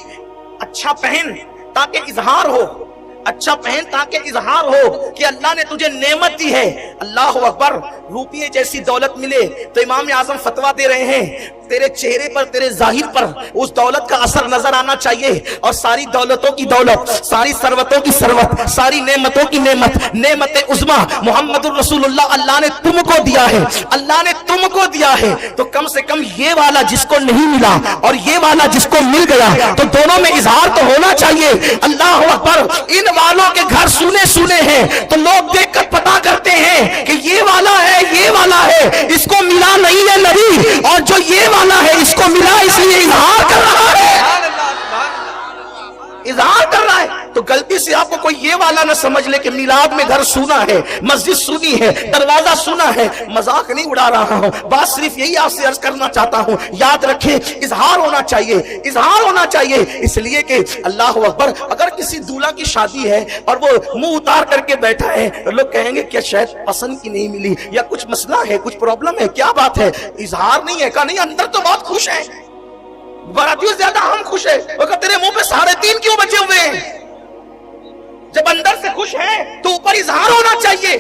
اچھا پہن تاکہ اظہار ہو، اچھا پہن تاکہ اظہار ہو کہ اللہ نے تجھے نعمت دی ہے. اللہ اکبر. روپیے جیسی دولت ملے تو امام اعظم فتویٰ دے رہے ہیں تیرے چہرے پر، تیرے ظاہر پر اس دولت کا اثر نظر آنا چاہیے. اور ساری دولتوں کی دولت، ساری ثروتوں کی ثروت، ساری نعمتوں کی نعمت، نعمت عظمیٰ محمد الرسول اللہ اللہ نے تم کو دیا ہے، اللہ نے تم کو دیا ہے. تو کم سے کم یہ والا جس کو نہیں ملا اور یہ والا جس کو مل گیا تو دونوں میں اظہار تو ہونا چاہیے. اللہ اکبر. ان والوں کے گھر سونے سونے ہیں تو لوگ دیکھ کر پتا کرتے ہیں کہ یہ والا ہے، یہ والا ہے، اس کو ملا نہیں ہے نبی، اور جو یہ والا ہے اس کو ملا اس لیے اظہار کر رہا ہے، اظہار کر رہا ہے. تو غلطی سے آپ کو کوئی یہ والا نہ سمجھ لے کہ میلاد میں گھر سونا ہے، مسجد سونی ہے، دروازہ سونا ہے. مذاق نہیں اڑا رہا ہوں، بات صرف یہی آپ سے عرض کرنا چاہتا ہوں. یاد رکھیں اظہار ہونا چاہیے، اظہار ہونا چاہیے. اس لیے کہ اللہ اکبر اگر کسی دولہا کی شادی ہے اور وہ منہ اتار کر کے بیٹھا ہے تو لوگ کہیں گے کہ شاید پسند کی نہیں ملی یا کچھ مسئلہ ہے، کچھ پرابلم ہے. کیا بات ہے؟ اظہار نہیں ہے. کہا نہیں اندر تو بہت خوش ہے، براتیوں زیادہ ہم خوش ہیں. وہ کہا تیرے منہ پہ 3.5 کیوں بچے ہوئے ہیں؟ جب اندر سے خوش ہیں تو اوپر اظہار ہونا چاہیے،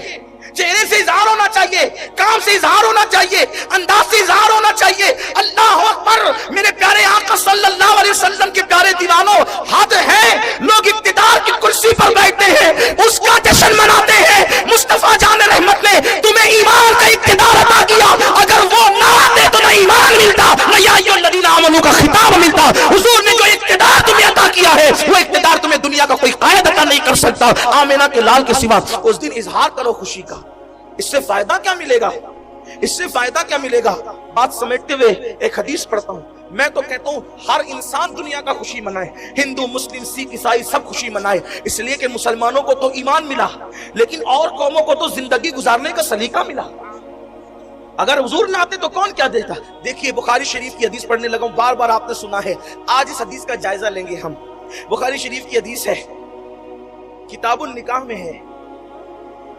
چہرے سے اظہار ہونا چاہیے، کام سے اظہار ہونا چاہیے، انداز سے اظہار ہونا چاہیے. اللہ اکبر. میرے پیارے آقا صلی اللہ علیہ وسلم کے پیارے دیوانوں، حد ہے لوگ اقتدار کی کرسی پر بیٹھتے ہیں، اس کا جشن مناتے ہیں. مصطفیٰ جان رحمت نے تمہیں ایمان کا اقتدار عطا کیا، اگر وہ نہ آتے تو نہ ایمان ملتا، نہ یا ایھا الذین آمنوا کا خطاب ملتا. حضور نے جو اقتدار تمہیں عطا کیا ہے وہ اقتدار تمہیں دنیا کا کوئی قائد عطا نہیں کر سکتا آمنہ کے لال کے سوا. اس دن اظہار کرو خوشی کا. اس سے فائدہ کیا ملے گا؟ اس سے فائدہ کیا ملے گا؟ بات سمیٹتے ہوئے ایک حدیث پڑھتا ہوں. میں تو کہتا ہوں ہر انسان دنیا کا خوشی منائے، ہندو، مسلم، سکھ، عیسائی سب خوشی منائے. اس لیے کہ مسلمانوں کو تو ایمان ملا لیکن اور قوموں کو تو زندگی گزارنے کا سلیقہ ملا. اگر حضور نہ آتے تو کون کیا دیتا؟ دیکھیے بخاری شریف کی حدیث پڑھنے لگا ہوں، بار بار آپ نے سنا ہے. آج اس حدیث کا جائزہ لیں گے ہم. بخاری شریف کی حدیث ہے، کتاب النکاح میں ہے،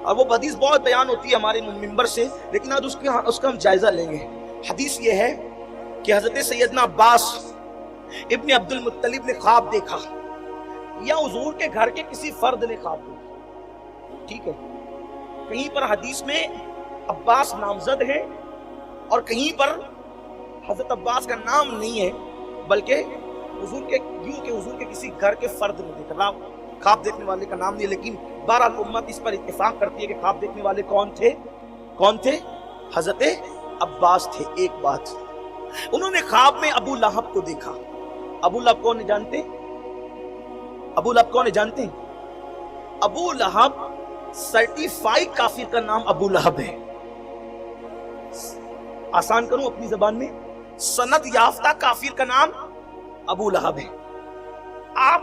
اور وہ حدیث بہت بیان ہوتی ہے ہمارے منبر سے، لیکن آج اس کا ہم جائزہ لیں گے. حدیث یہ ہے کہ حضرت سیدنا عباس ابن عبد المطلب نے خواب دیکھا، یا حضور کے گھر کے کسی فرد نے خواب دیکھا. ٹھیک ہے، کہیں پر حدیث میں عباس نامزد ہے اور کہیں پر حضرت عباس کا نام نہیں ہے، بلکہ حضور کے کسی گھر کے فرد نے دیکھا. خواب دیکھنے والے کا نام نہیں، لیکن بہرحال امت اس پر اتفاق کرتی ہے کہ خواب دیکھنے والے کون تھے؟ حضرت عباس تھے. ایک بات، انہوں نے خواب میں ابو لہب کو دیکھا. ابو لہب کون ہے جانتے؟ ابو لہب کون ہے جانتے؟ ابو لہب سرٹیفائیڈ کافر کا نام ابو لہب ہے. آسان کروں اپنی زبان میں، سند یافتہ کافر کا نام ابو لہب ہے. آپ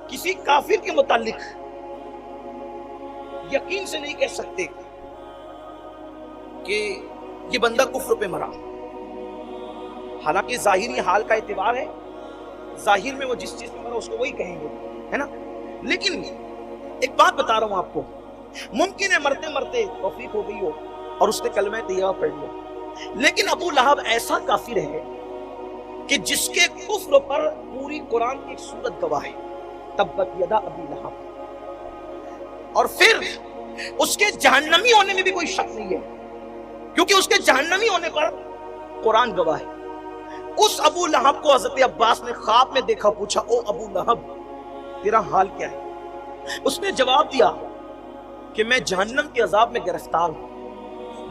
کسی کافر کے متعلق یقین سے نہیں کہہ سکتے کہ یہ بندہ کفر پہ مرا، حالانکہ ظاہری حال کا اعتبار ہے، ظاہر میں وہ جس چیز پہ مرا اس کو وہی کہیں گے، ہے نا. لیکن ایک بات بتا رہا ہوں آپ کو، ممکن ہے مرتے مرتے توفیق ہو گئی ہو اور اس نے کلمہ طیبہ پڑھ لیا، لیکن ابو لہب ایسا کافر ہے کہ جس کے کفر پر پوری قرآن کی ایک سورت گواہ ہے، تبت یدا ابی لہب. اور پھر اس کے جہنمی ہونے میں بھی کوئی شک نہیں ہے، کیونکہ اس کے جہنمی ہونے پر قرآن گواہ ہے. اس ابو لہب کو حضرت عباس نے خواب میں دیکھا، پوچھا او ابو لہب تیرا حال کیا ہے؟ اس نے جواب دیا کہ میں جہنم کے عذاب میں گرفتار ہوں.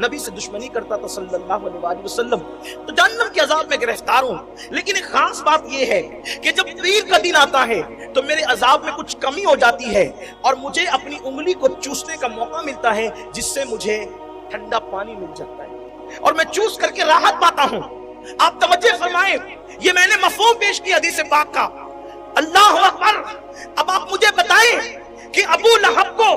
نبی سے دشمنی کرتا تھا صلی اللہ علیہ وسلم، تو جہنم کے عذاب میں گرفتار ہوں. لیکن ایک خاص بات یہ ہے کہ جب پیر کا دن آتا ہے تو میرے عذاب میں کچھ کمی ہو جاتی ہے اور مجھے اپنی انگلی کو چوسنے کا موقع ملتا ہے، جس سے مجھے ٹھنڈا پانی مل جاتا ہے اور میں چوس کر کے راحت پاتا ہوں. آپ توجہ فرمائیں، یہ میں نے مفہوم پیش کیا حدیث پاک کا. اللہ اکبر. اب آپ مجھے بتائیں کہ ابو لہب کو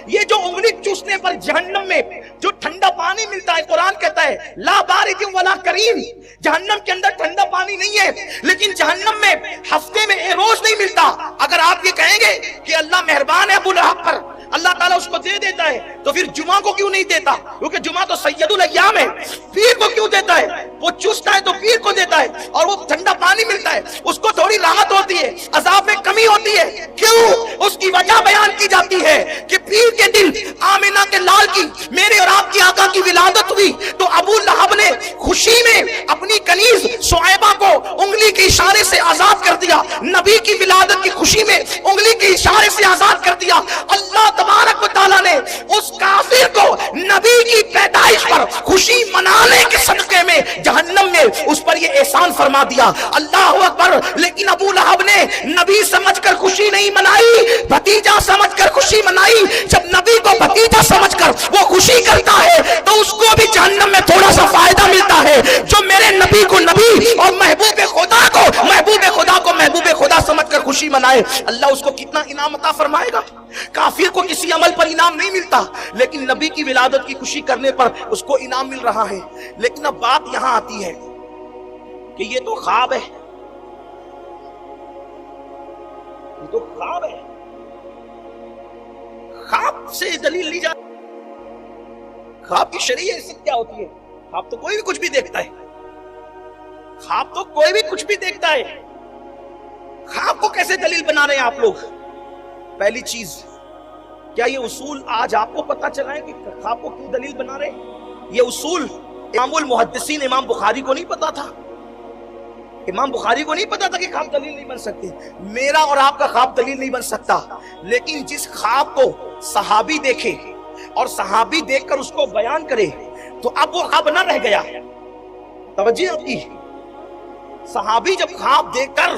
یہ جو انگلی چوسنے پر جہنم میں جو ٹھنڈا پانی ملتا ہے، قرآن کہتا ہے لا بارد ولا کریم، جہنم کے اندر ٹھنڈا پانی نہیں ہے، لیکن جہنم میں ہفتے میں ایک روز نہیں ملتا. اگر آپ یہ کہیں گے کہ اللہ مہربان ہے ابو لہب پر، اللہ تعالیٰ اس کو دے دیتا ہے تو پھر جمعہ کو کیوں نہیں دیتا؟ کیونکہ جمعہ تو سید الایام ہے. پیر کو کیوں دیتا ہے؟ وہ چست ہے تو پیر کو دیتا ہے, اور وہ ٹھنڈا پانی ملتا ہے, اس کو تھوڑی راحت ہوتی ہے, عذاب میں کمی ہوتی ہے. کیوں؟ اس کی وجہ بیان کی جاتی ہے کہ پیر کے دن آمنہ کے لال کی, میرے اور آپ کی آقا کی ولادت ہوئی تو ابو لہب نے خوشی میں اپنی کنیز شعیبہ کو انگلی کے اشارے سے آزاد کر دیا. نبی کی ولادت کی خوشی میں انگلی کے اشارے سے آزاد کر دیا. اللہ تبارک و تعالیٰ نے اس کافر کو نبی کی پیدائش پر خوشی منانے کے صدقے میں جہنم میں اس پر یہ احسان فرما دیا. اللہ اکبر. لیکن ابو لہب نے نبی سمجھ کر خوشی نہیں منائی, بھتیجا سمجھ کر خوشی منائی. جب نبی کو بھتیجا سمجھ کر وہ خوشی کرتا ہے تو اس کو بھی جہنم میں تھوڑا سا فائدہ ملتا ہے. جو میرے نبی کو نبی اور محبوب خدا کو محبوب خدا سمجھ کر خوشی منائے, اللہ اس کو کتنا انعام عطا فرمائے گا. کافر کو کسی عمل پر انعام نہیں ملتا, لیکن نبی کی ولادت کی خوشی کرنے پر اس کو انعام مل رہا ہے. لیکن اب بات یہاں آتی ہے کہ یہ تو خواب ہے, یہ تو خواب ہے. خواب سے دلیل لی جائے. خواب کی شرعی حیثیت کیا ہوتی ہے؟ خواب تو کوئی بھی کچھ بھی دیکھتا ہے. خواب تو کوئی بھی کچھ بھی دیکھتا ہے. خواب کو کیسے دلیل بنا رہے ہیں آپ لوگ؟ پہلی چیز, کیا یہ اصول آج آپ کو پتا چلا ہے کہ خواب کو کیوں دلیل بنا رہے ہیں؟ یہ اصول امام المحدثین امام بخاری کو نہیں پتا تھا. امام بخاری کو نہیں پتا تھا کہ خواب دلیل نہیں بن سکتے. میرا اور آپ کا خواب دلیل نہیں بن سکتا, لیکن جس خواب کو صحابی دیکھے اور صحابی دیکھ کر اس کو بیان کرے تو اب وہ خواب نہ رہ گیا. توجہ آپ کی. صحابی جب خواب دیکھ کر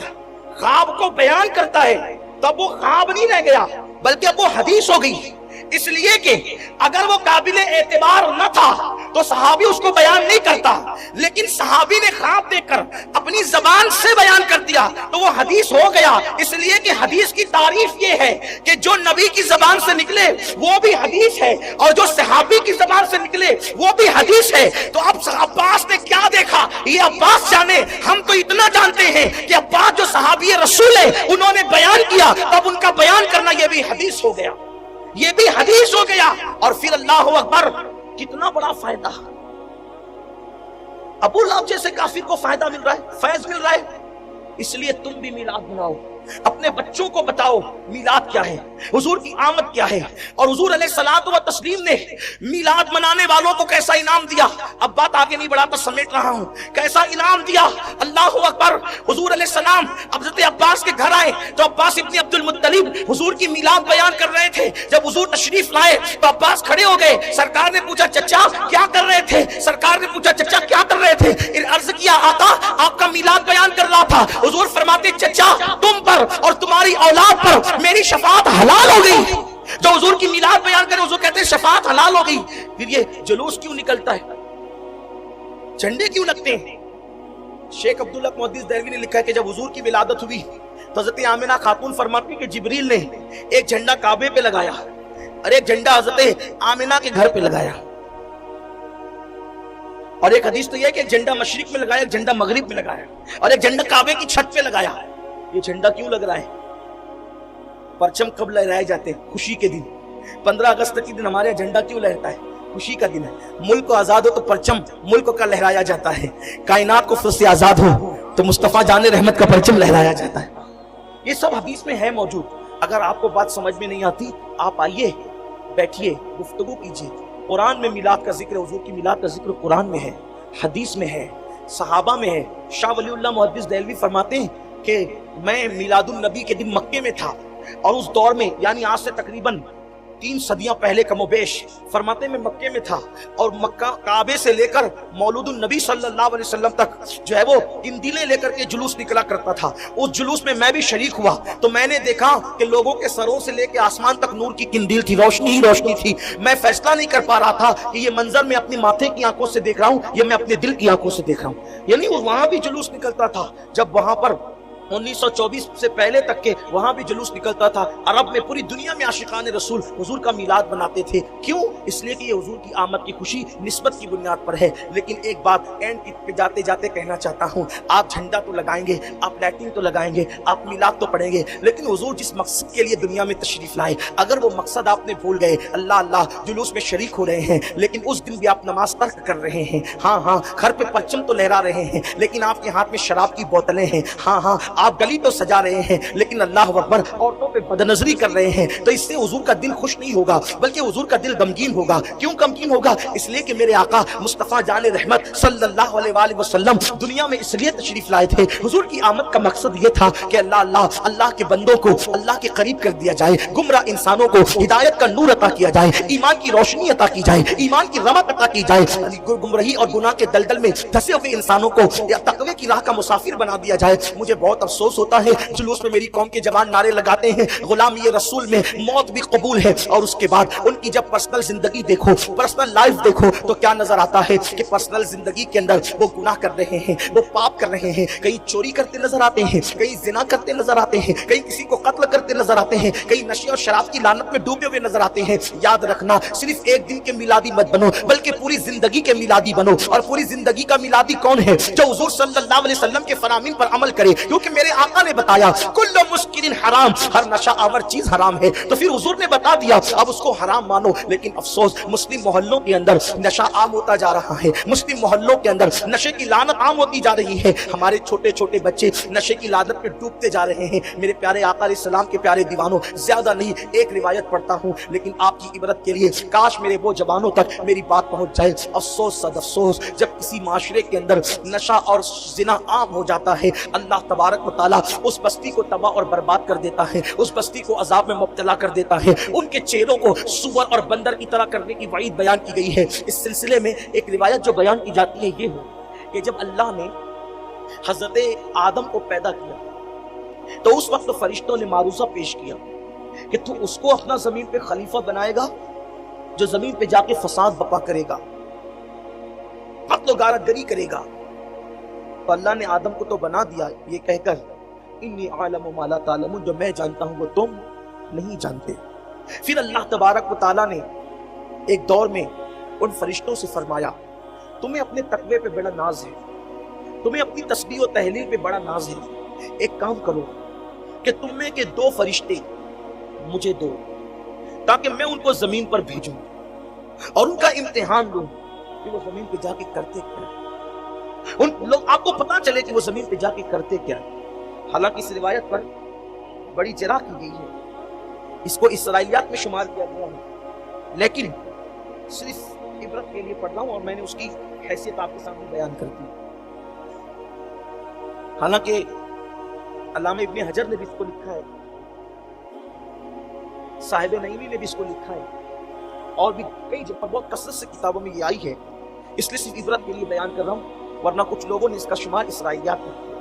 خواب کو بیان کرتا ہے تب وہ خواب نہیں رہ گیا, بلکہ اب وہ حدیث ہو گئی. اس لیے کہ اگر وہ قابل اعتبار نہ تھا تو صحابی اس کو بیان نہیں کرتا, لیکن صحابی نے خواب دیکھ کر اپنی زبان سے بیان کر دیا تو وہ حدیث ہو گیا. اس لیے کہ حدیث کی تعریف یہ ہے کہ جو نبی کی زبان سے نکلے وہ بھی حدیث ہے, اور جو صحابی کی زبان سے نکلے وہ بھی حدیث ہے. تو اب عباس نے کیا دیکھا یہ عباس جانے. ہم تو اتنا جانتے ہیں کہ عباس جو صحابی رسول ہے انہوں نے بیان کیا, تب ان کا بیان کرنا یہ بھی حدیث ہو گیا, یہ بھی حدیث ہو گیا. اور پھر اللہ اکبر, کتنا بڑا فائدہ. ابو لہب جیسے کافر کو فائدہ مل رہا ہے, فیض مل رہا ہے. اس لیے تم بھی میلاد مناؤ, اپنے بچوں کو بتاؤ میلاد کیا ہے, حضور کی آمد کیا ہے. اور حضور علیہ الصلوۃ والتسلیم نے میلاد منانے والوں کو کیسا انعام دیا. اب بات آگے نہیں بڑھاتا, سمیٹ رہا ہوں. کیسا انعام دیا, اللہ اکبر. حضور علیہ السلام حضرت عباس کے گھر آئے تو عباس ابن عبد المطلب حضور کی میلاد بیان کر رہے تھے. جب حضور تشریف لائے تو عباس کھڑے ہو گئے. سرکار نے پوچھا چچا کیا کر رہے تھے؟ سرکار نے پوچھا چچا کیا کر رہے تھے؟ عرض کیا آقا آپ کا میلاد بیان کر رہا تھا. حضور فرماتے چچا تم پر اور تمہاری اولاد پر میری شفاعت حلال ہو گئی. جو حضور کی میلاد بیان کرے حضور کہتے ہیں شفاعت حلال ہو گئی. پھر یہ جلوس کیوں نکلتا ہے, جھنڈے کیوں لگتے ہیں؟ شیخ عبداللہ محدث دہلوی نے لکھا ہے کہ جب حضور کی ولادت ہوئی تو حضرت آمنہ خاتون فرماتی کہ جبریل نے ایک جھنڈا کعبے پہ لگایا اور ایک جھنڈا حضرت آمنہ کے گھر پہ لگایا. اور ایک حدیث تو یہ ہے کہ ایک جھنڈا مشرق میں لگایا, ایک جھنڈا مغرب میں لگایا, اور ایک جھنڈا کعبے کی چھت پہ لگایا. یہ جھنڈا کیوں لگ رہا ہے؟ پرچم کب لہرائے جاتے ہیں؟ خوشی کے دن. 15 اگست کے دن ہمارے جھنڈا کیوں لہرتا ہے؟ خوشی کا دن ہے. ملک کو آزاد ہو تو پرچم ملک کا لہرایا جاتا ہے. کائنات کو پھر سے آزاد ہو تو مصطفیٰ جان رحمت کا پرچم لہرایا جاتا ہے. یہ سب حدیث میں ہے موجود. اگر آپ کو بات سمجھ میں نہیں آتی آپ آئیے بیٹھیے گفتگو کیجیے. قرآن میں میلاد کا ذکر, حضور کی میلاد کا ذکر قرآن میں ہے, حدیث میں ہے, صحابہ میں ہے. شاہ ولی اللہ محدث دہلوی فرماتے ہیں کہ میں میلاد النبی کے دن مکے میں تھا, اور اس دور میں یعنی آج سے تقریباً 3 صدیاں پہلے کم و بیش, فرماتے ہیں میں مکے میں تھا اور مکہ کعبے سے لے کر مولود النبی صلی اللہ علیہ وسلم تک جو ہے وہ قندیلیں لے کر کے جلوس نکلا کرتا تھا. اس جلوس میں میں بھی شریک ہوا تو میں نے دیکھا کہ لوگوں کے سروں سے لے کے آسمان تک نور کی قندیل تھی, روشنی ہی روشنی تھی. میں فیصلہ نہیں کر پا رہا تھا کہ یہ منظر میں اپنی ماتھے کی آنکھوں سے دیکھ رہا ہوں یا میں اپنے دل کی آنکھوں سے دیکھ رہا ہوں. یعنی وہاں بھی جلوس نکلتا تھا. جب وہاں پر 1924 से पहले तक के वहां भी जुलूस निकलता था। अरब में, पूरी दुनिया में आशिकान रसूल हुजूर का मिलाद मनाते थे। क्यों? इसलिए कि ये हुजूर की आमद की खुशी निस्बत की बुनियाद पर है। लेकिन एक बात एंड पे जाते जाते कहना चाहता हूँ, आप झंडा तो लगाएंगे, आप लाइटिंग तो लगाएंगे, आप मिलाद तो पढ़ेंगे, लेकिन हुजूर जिस मकसद के लिए दुनिया में तशरीफ लाए, अगर वो मकसद आपने भूल गए, अल्लाह अल्लाह जुलूस में शरीक हो रहे हैं, लेकिन उस दिन भी आप नमाज तर्क कर रहे हैं, हाँ हाँ, घर पे परचम तो लहरा रहे हैं, लेकिन आपके हाथ में शराब की बोतलें हैं, हाँ हाँ, आप गली तो सजा रहे हैं, लेकिन अल्लाह अकबर औरतों पे बदनजरी कर रहे हैं, तो इससे हुजूर का दिल खुश नहीं होगा, बल्कि हुजूर का दिल गमगीन होगा। क्यों गमगीन होगा? इसलिए कि मेरे आका मुस्तफा जान रहमत सल्लल्लाहु अलैहि वसल्लम दुनिया में इसलिए तशरीफ लाए थे। हुजूर की आमद का मकसद ये था कि अल्लाह अल्लाह अल्लाह के बंदों को अल्लाह के करीब कर दिया जाए, गुमराह इंसानों को हिदायत का नूर अता किया जाए, ईमान की रोशनी अता की जाए, ईमान की रमत अता की जाए, गुमराही और गुनाह के दलदल में धंसे हुए इंसानों को तकवे की राह का मुसाफिर बना दिया जाए। मुझे बहुत अफसोस होता है, जुलूस में मेरी कौम के जवान नारे लगाते हैं, गुलाम ये रसूल में मौत भी कबूल है, और उसके बाद उनकी जब पर्सनल जिंदगी देखो, पर्सनल लाइफ देखो, तो क्या नजर आता है कि पर्सनल जिंदगी के अंदर वो गुनाह कर रहे हैं, वो पाप कर रहे हैं, कहीं चोरी करते नजर आते हैं, कहीं जिना करते नजर आते हैं, कहीं किसी को कत्ल करते नजर आते हैं, कहीं नशे और शराब की लानत में डूबे हुए नजर आते हैं। याद रखना, सिर्फ एक दिन के मिलादी मत बनो, बल्कि पूरी जिंदगी के मिलादी बनो। और पूरी जिंदगी का मिलादी कौन है? जो हुजूर सल्लल्लाहु अलैहि वसल्लम के फरामीन पर अमल करे, क्योंकि मेरे आका ने बताया कुल्लु मुस्किरिन हराम, हर नशा आवर चीज हराम है, तो फिर हुजूर ने बता दिया अब उसको हराम मानो। लेकिन अफसोस, मुस्लिम मोहल्लों के अंदर नशा आम होता जा रहा है, मुस्लिम मोहल्लों के अंदर नशे की लानत आम होती जा रही है, हमारे छोटे छोटे बच्चे नशे की लानत में डूबते जा रहे हैं। मेरे प्यारे आका अलैहिस्सलाम के प्यारे दीवानों, ज्यादा नहीं, एक रिवायत पढ़ता हूँ, लेकिन आपकी इबरत के लिए, काश मेरे वो जवानों तक मेरी बात पहुंच जाए। अफसोस सद अफसोस, जब किसी माशरे के अंदर नशा और जिना आम हो जाता है, अल्लाह तबारक व तआला उस बस्ती को तबाह और बर्बाद कर देता है, उस बस्ती को अजाब में मुब्तला कर देता है, उनके चेहरों को सुअर और बंदर की तरह करने की वईद बयान की गई है। इस सिलसिले में एक रिवायत जो बयान की जाती है ये हो कि जब अल्लाह ने हजरत आदम को पैदा किया, तो उस वक्त फरिश्तों ने मारूजा पेश किया कि तू उसको अपना जमीन पे खलीफा बनाएगा जो जमीन पे जाके फसाद बपा करेगा, कत्ल गारतगरी करेगा। तो अल्लाह ने आदम को तो बना दिया ये कहकर, इन्नी आलमु मा ला तालमून, जो मैं जानता हूं वो तुम नहीं जानते। फिर अल्लाह तबारक व तआला ने एक दौर में उन फरिश्तों से फरमाया, तुम्हें अपने तकवे पे बड़ा नाज है, तुम्हें अपनी तस्बीह और तहलील पे बड़ा नाज है, एक काम करो कि तुम में के 2 फरिश्ते मुझे दो, ताकि मैं उनको जमीन पर भेजूं और उनका इम्तिहान लूं कि वो जमीन पे जाके करते क्या, उन लोग आपको पता चले कि वो जमीन पे जाके करते क्या। हालांकि इस रिवायत पर बड़ी जरा की गई है, इसको इसराइलियात में शुमार किया गया है, लेकिन सिर्फ इबरत के लिए पढ़ रहा हूं और मैंने उसकी हैसियत आपके सामने बयान कर दी। हालांकि अल्लामा इब्ने हजर ने भी इसको लिखा है, साहिब नईमी ने भी इसको लिखा है, और भी कई जगह बहुत कसरत से किताबों में ये आई है, इसलिए सिर्फ इबरत के लिए बयान कर रहा हूं, वरना कुछ लोगों ने इसका शुमार इसराइलियात में किया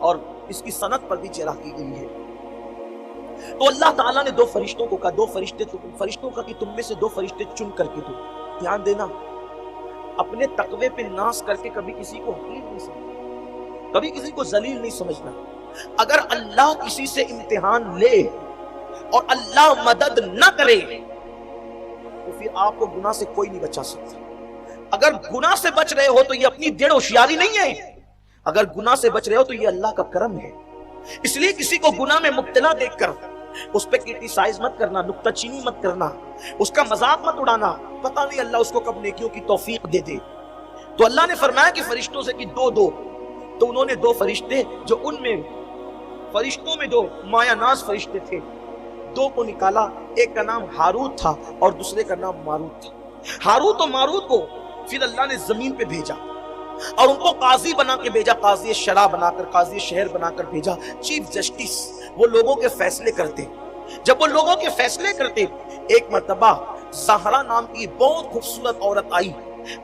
और इसकी सनद पर भी चेरा की गई है। तो अल्लाह ताला ने 2 फरिश्तों को कहा, 2 फरिश्तों का कि तुम में से 2 फरिश्ते चुन करके दो। ध्यान देना, अपने तकवे पे नाज करके कभी किसी को हकीर नहीं समझना, कभी किसी को जलील नहीं समझना। अगर अल्लाह किसी से इम्तिहान ले और अल्लाह मदद न करे तो फिर आपको गुनाह से कोई नहीं बचा सकता। अगर गुनाह से बच रहे हो तो ये अपनी डेढ़ होशियारी नहीं है, अगर गुनाह से बच रहे हो तो ये अल्लाह का करम है। इसलिए किसी को गुनाह में मुब्तला देखकर उस पर क्रिटिसाइज मत करना, नुक्ताचीनी मत करना, उसका मजाक मत उड़ाना, पता नहीं अल्लाह उसको कब नेकियों की तौफीक दे दे। तो अल्लाह ने फरमाया कि फरिश्तों से कि 2 दो, तो उन्होंने 2 फरिश्ते जो उनमें फरिश्तों में 2 मायानाज फरिश्ते थे, 2 को निकाला, एक का नाम हारूत था और दूसरे का नाम मारूत था। हारूत और मारूत को फिर अल्लाह ने जमीन पे भेजा और उनको काजी बना के भेजा, काजी शरा बनाकर, काजी शहर बनाकर भेजा, चीफ जस्टिस, वो लोगों के फैसले करते। जब वो लोगों के फैसले करते, एक मर्तबा ज़हरा नाम की बहुत खूबसूरत औरत आई।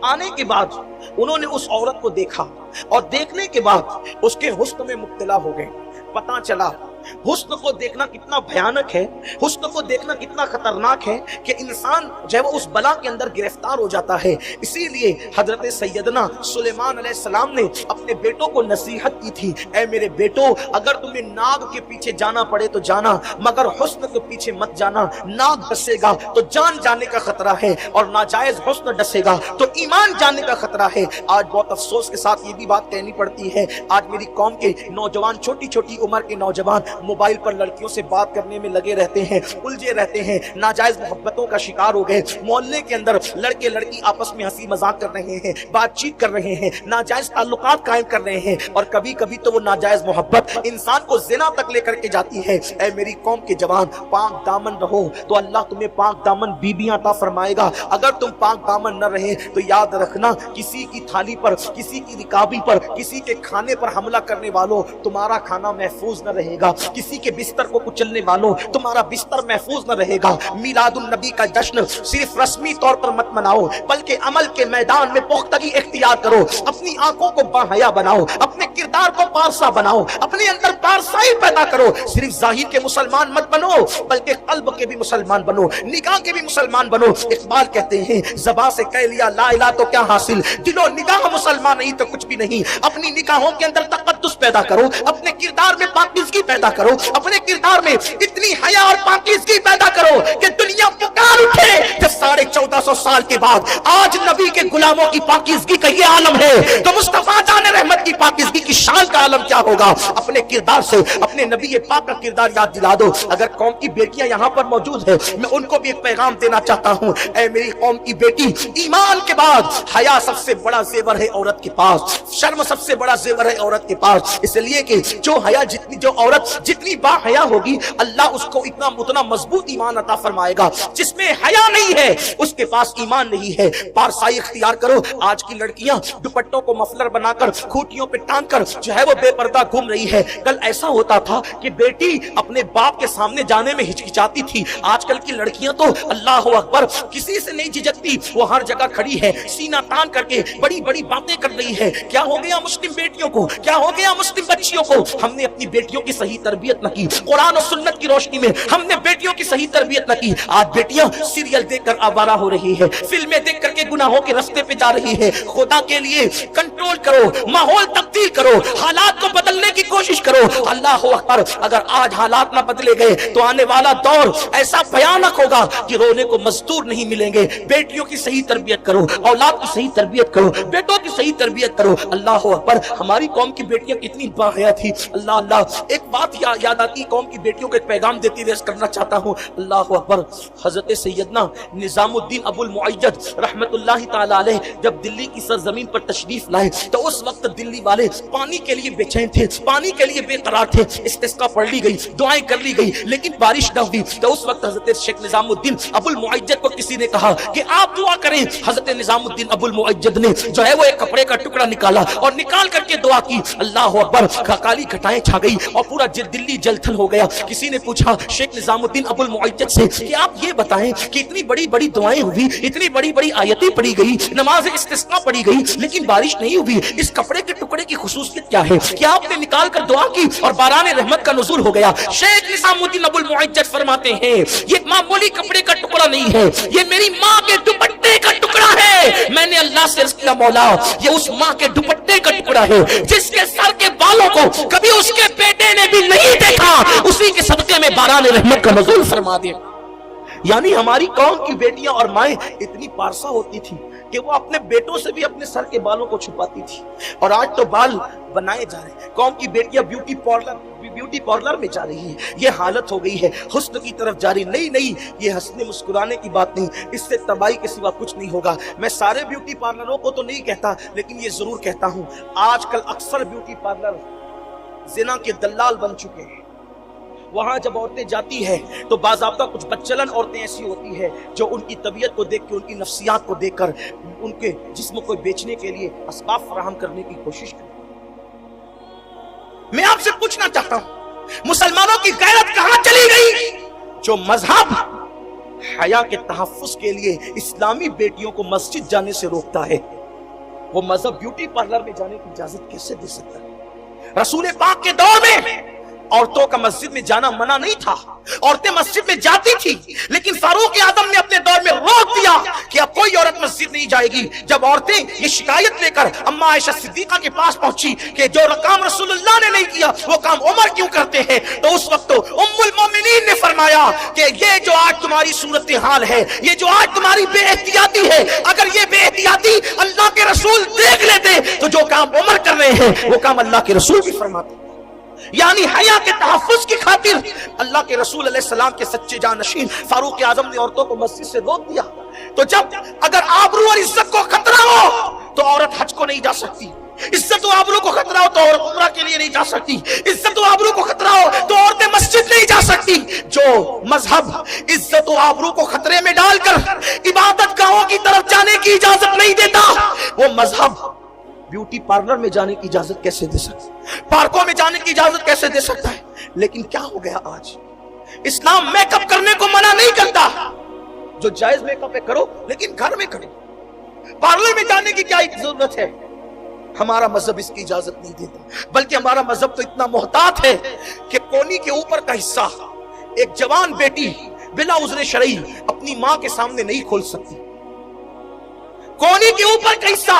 आने के बाद उन्होंने उस औरत को देखा और देखने के बाद उसके हुस्न में मुब्तला हो गए। पता चला हुस्न को देखना कितना भयानक है, हुस्न को देखना कितना खतरनाक है कि इंसान जो है वो उस बला के अंदर गिरफ्तार हो जाता है। इसीलिए हजरत सैयदना सुलेमान अलैहिस्सलाम ने अपने बेटों को नसीहत की थी, ऐ मेरे बेटो, अगर तुम्हें नाग के पीछे जाना पड़े तो जाना, मगर हुस्न के पीछे मत जाना। नाग डसेगा तो जान जाने का खतरा है, और नाजायज हुस्न डसेगा तो ईमान जाने का खतरा है। आज बहुत अफसोस के साथ ये भी बात कहनी पड़ती है, आज मेरी कौम के नौजवान, छोटी छोटी उम्र के नौजवान मोबाइल पर लड़कियों से बात करने में लगे रहते हैं, उलझे रहते हैं, नाजायज मोहब्बतों का शिकार हो गए। मोहल्ले के अंदर लड़के लड़की आपस में हंसी मजाक कर रहे हैं, बातचीत कर रहे हैं, नाजायज ताल्लुकात कायम कर रहे हैं, और कभी कभी तो वो नाजायज मोहब्बत इंसान को जिना तक लेकर के जाती है। ऐ मेरी कौम के जवान, पाक दामन रहो तो अल्लाह तुम्हें पाक दामन बीबियां अता फरमाएगा। अगर तुम पाक दामन न रहे तो याद रखना, किसी की थाली पर, किसी की रिकाबी पर, किसी के खाने पर हमला करने वालों, तुम्हारा खाना महफूज न रहेगा। किसी के बिस्तर को कुचलने वालों, तुम्हारा बिस्तर महफूज न रहेगा। मीलादुन नबी का जश्न सिर्फ रस्मी तौर पर मत मनाओ, बल्कि अमल के मैदान में पुख्तगी इख्तियार करो। अपनी आंखों को बाहया बनाओ, अपने किरदार को पारसा बनाओ, अपने अंदर पारसाई पैदा करो। सिर्फ जाहिर के मुसलमान मत बनो, बल्कि कल्ब के भी मुसलमान बनो, निगाह के भी मुसलमान बनो। इकबाल कहते हैं, ज़बां से कह लिया ला इलाहा तो क्या हासिल, दिलो निगाह मुसलमान नहीं तो कुछ भी नहीं। अपनी निगाहों के अंदर तकद्दुस पैदा करो, अपने किरदार में पाकीज़गी पैदा करो, अपने किरदार में इतनी हया और पाकीज़गी पैदा करो कि दुनिया पुकार उठे कि 1450 साल के बाद आज नबी के गुलामों की पाकीज़गी का ये आलम है, तो मुस्तफा जान रहमत की पाकीज़गी की शान का आलम क्या होगा। अपने किरदार से अपने नबी पाक का किरदार याद दिला दो। अगर कौम की बेटियां यहाँ पर मौजूद है, मैं उनको भी एक पैगाम देना चाहता हूँ, ऐ मेरी कौम की बेटी, ईमान के बाद हया सबसे बड़ा जेवर है औरत के पास, शर्म सबसे बड़ा जेवर है औरत के पास। इसलिए कि जो औरत जितनी बाहया होगी, अल्लाह उसको इतना उतना मजबूत ईमान अता फरमाएगा। जिसमें हया नहीं है उसके पास ईमान नहीं है। पारसाई इख्तियार करो। आज की लड़कियां दुपट्टों को मफलर बनाकर खूंटियों पे टांग कर जो है वो बेपर्दा घूम रही है। कल ऐसा होता था कि बेटी अपने बाप के सामने जाने में हिचकिचाती थी, आजकल की लड़कियां तो अल्लाह अकबर किसी से नहीं झिझकती, वो हर जगह खड़ी है, सीना तान करके बड़ी बड़ी बातें कर रही है। क्या हो गया मुस्लिम बेटियों को, क्या हो गया मुस्लिम बच्चियों को? हमने अपनी बेटियों की सही तरबियत न की, कुरान और सुन्नत की रोशनी में हमने बेटियों की सही तरबियत न की। आज बेटियां सीरियल देखकर आवारा हो रही है, फिल्में देख करके गुनाहों के रास्ते पे जा रही है। खुदा के लिए कंट्रोल करो, माहौल तब्दील करो, हालात को बदलने की कोशिश करो। अल्लाह अकबर, अगर आज हालात ना बदले गए तो आने वाला दौर ऐसा भयानक होगा कि रोने को मजदूर नहीं मिलेंगे। बेटियों की सही तरबियत करो, औलाद की सही तरबियत करो, बेटों की सही तरबियत करो। अल्लाह अकबर, हमारी कौम की बेटियां कितनी बाहया थी। अल्लाह अल्लाह, एक बात याद आती, कौम की बेटियों को एक पैगाम देती रेस करना चाहता हूँ। अल्लाह अकबर, हजरत सैयदना निजामुद्दीन अबुल मुअय्यद रहमतुल्लाहि ताला अलैह जब दिल्ली की सरजमीन पर तशरीफ लाए तो उस वक्त दिल्ली वाले पानी के लिए बेचैन थे, पानी के लिए बेकरार थे। इस्तिस्का पढ़ ली गई, दुआएं कर ली गई, लेकिन बारिश न हुई। तो उस वक्त हजरत शेख निजामुद्दीन अबुल मुअय्यद को किसी ने कहा कि आप दुआ करें। हजरत निजामुद्दीन अबुल मुअय्यद ने जो है वो एक कपड़े का टुकड़ा निकाला और निकाल करके दुआ की। अल्लाह अकबर, काली घटाएं छा गई और पूरा दिल्ली जलथल हो गया। किसी ने पूछा शेख निजामुद्दीन अबुल मुअय्यद से कि आप ये बताएं कि इतनी बड़ी बड़ी दुआएं हुई, इतनी बड़ी बड़ी आयतें पढ़ी गई, नमाज इस्तिस्का पढ़ी गई, लेकिन बारिश नहीं हुई, इस कपड़े के टुकड़े की खुसूसियत क्या है? क्या आपने निकाल कर दुआ की और बारान रहमत का नुज़ूल हो गया? शेख निजामुद्दीन अबुल मुअय्यद फरमाते हैं, ये मामूली कपड़े का टुकड़ा नहीं है, ये मेरी माँ के दुपट्टे का टुकड़ा है। मैंने अल्लाह से अर्ज़ किया, मौला ये उस माँ के दुपट्टे का टुकड़ा है जिसके सर के बालों को कभी उसके बेटे ने भी नहीं देखा, उसी के सदके में बारान रहमत का नुज़ूल फरमा दे। यानी हमारी कौम की बेटियां और माएं इतनी पारसा होती थी कि वो अपने बेटों से भी अपने सर के बालों को छुपाती थी, और आज तो बाल बनाए जा रहे हैं। कौम की बेटियां ब्यूटी पार्लर में जा रही है। ये हालत हो गई है, हुस्न की तरफ जा रही। नहीं, ये हंसने मुस्कुराने की बात नहीं, इससे तबाही के सिवा कुछ नहीं होगा। मैं सारे ब्यूटी पार्लरों को तो नहीं कहता, लेकिन ये जरूर कहता हूं, आजकल अक्सर ब्यूटी पार्लर जिना के दलाल बन चुके हैं। वहां जब औरतें जाती है तो बाज़ाब्ता कुछ बच्चलन औरतें ऐसी होती है जो उनकी तबीयत को देख के, उनकी नफ्सियात को देखकर उनके जिस्म को बेचने के लिए असबाब फराहम करने की कोशिश करती। मैं आपसे पूछना चाहता हूं, मुसलमानों की गैरत कहां चली गई? जो मजहब हया के तहफ्फुज के लिए इस्लामी बेटियों को मस्जिद जाने से रोकता है, वो मजहब ब्यूटी पार्लर में जाने की इजाजत कैसे दे सकता है? रसूल पाक के दौर में औरतों का मस्जिद में जाना मना नहीं था, औरतें मस्जिद में जाती थी, लेकिन फारूक आजम ने अपने दौर में रोक दिया कि अब कोई औरत मस्जिद नहीं जाएगी। जब औरतें ये शिकायत लेकर अम्मा आयशा सिद्दीका के पास पहुंची कि जो काम रसूलुल्लाह ने नहीं किया वो काम उमर क्यों करते हैं, तो उस वक्त उम्मुल मोमिनीन ने फरमाया कि ये जो आज तुम्हारी सूरत हाल है, ये जो आज तुम्हारी बेएहतियाती है, अगर ये बेएहतियाती अल्लाह के रसूल देख लेते तो जो काम उमर कर रहे हैं वो काम अल्लाह के रसूल भी फरमाते। यानी हया के तहफ्फुज की खातिर अल्लाह के रसूल अलैहिस्सलाम के सच्चे जानशीन फारूक आजम ने औरतों को मस्जिद से रोक दिया। तो जब अगर आबरू और इज्जत को खतरा हो तो औरत हज को नहीं जा सकती, इज्जत और आबरू को खतरा हो तो औरत उम्रा के लिए नहीं जा सकती, इज्जत और आबरू को खतरा हो तो औरतें मस्जिद नहीं जा सकती। जो मजहब इज्जत और आबरू को खतरे में डालकर इबादत गाहों की तरफ जाने की इजाजत नहीं देता, वो मजहब ब्यूटी पार्लर में जाने की इजाजत कैसे दे सकता है, पार्कों में जाने की इजाजत कैसे दे सकता है। लेकिन क्या हो गया आज, इस्लाम मेकअप करने को मना नहीं करता, जो जायज मेकअप है करो लेकिन घर में करो, पार्लर में जाने की क्या जरूरत है। हमारा मजहब इसकी इजाजत नहीं देता, बल्कि हमारा मजहब तो इतना मोहतात है कि कोनी के ऊपर का हिस्सा एक जवान बेटी बिला उज़्र शरई अपनी मां के सामने नहीं खोल सकती। कोनी के ऊपर का हिस्सा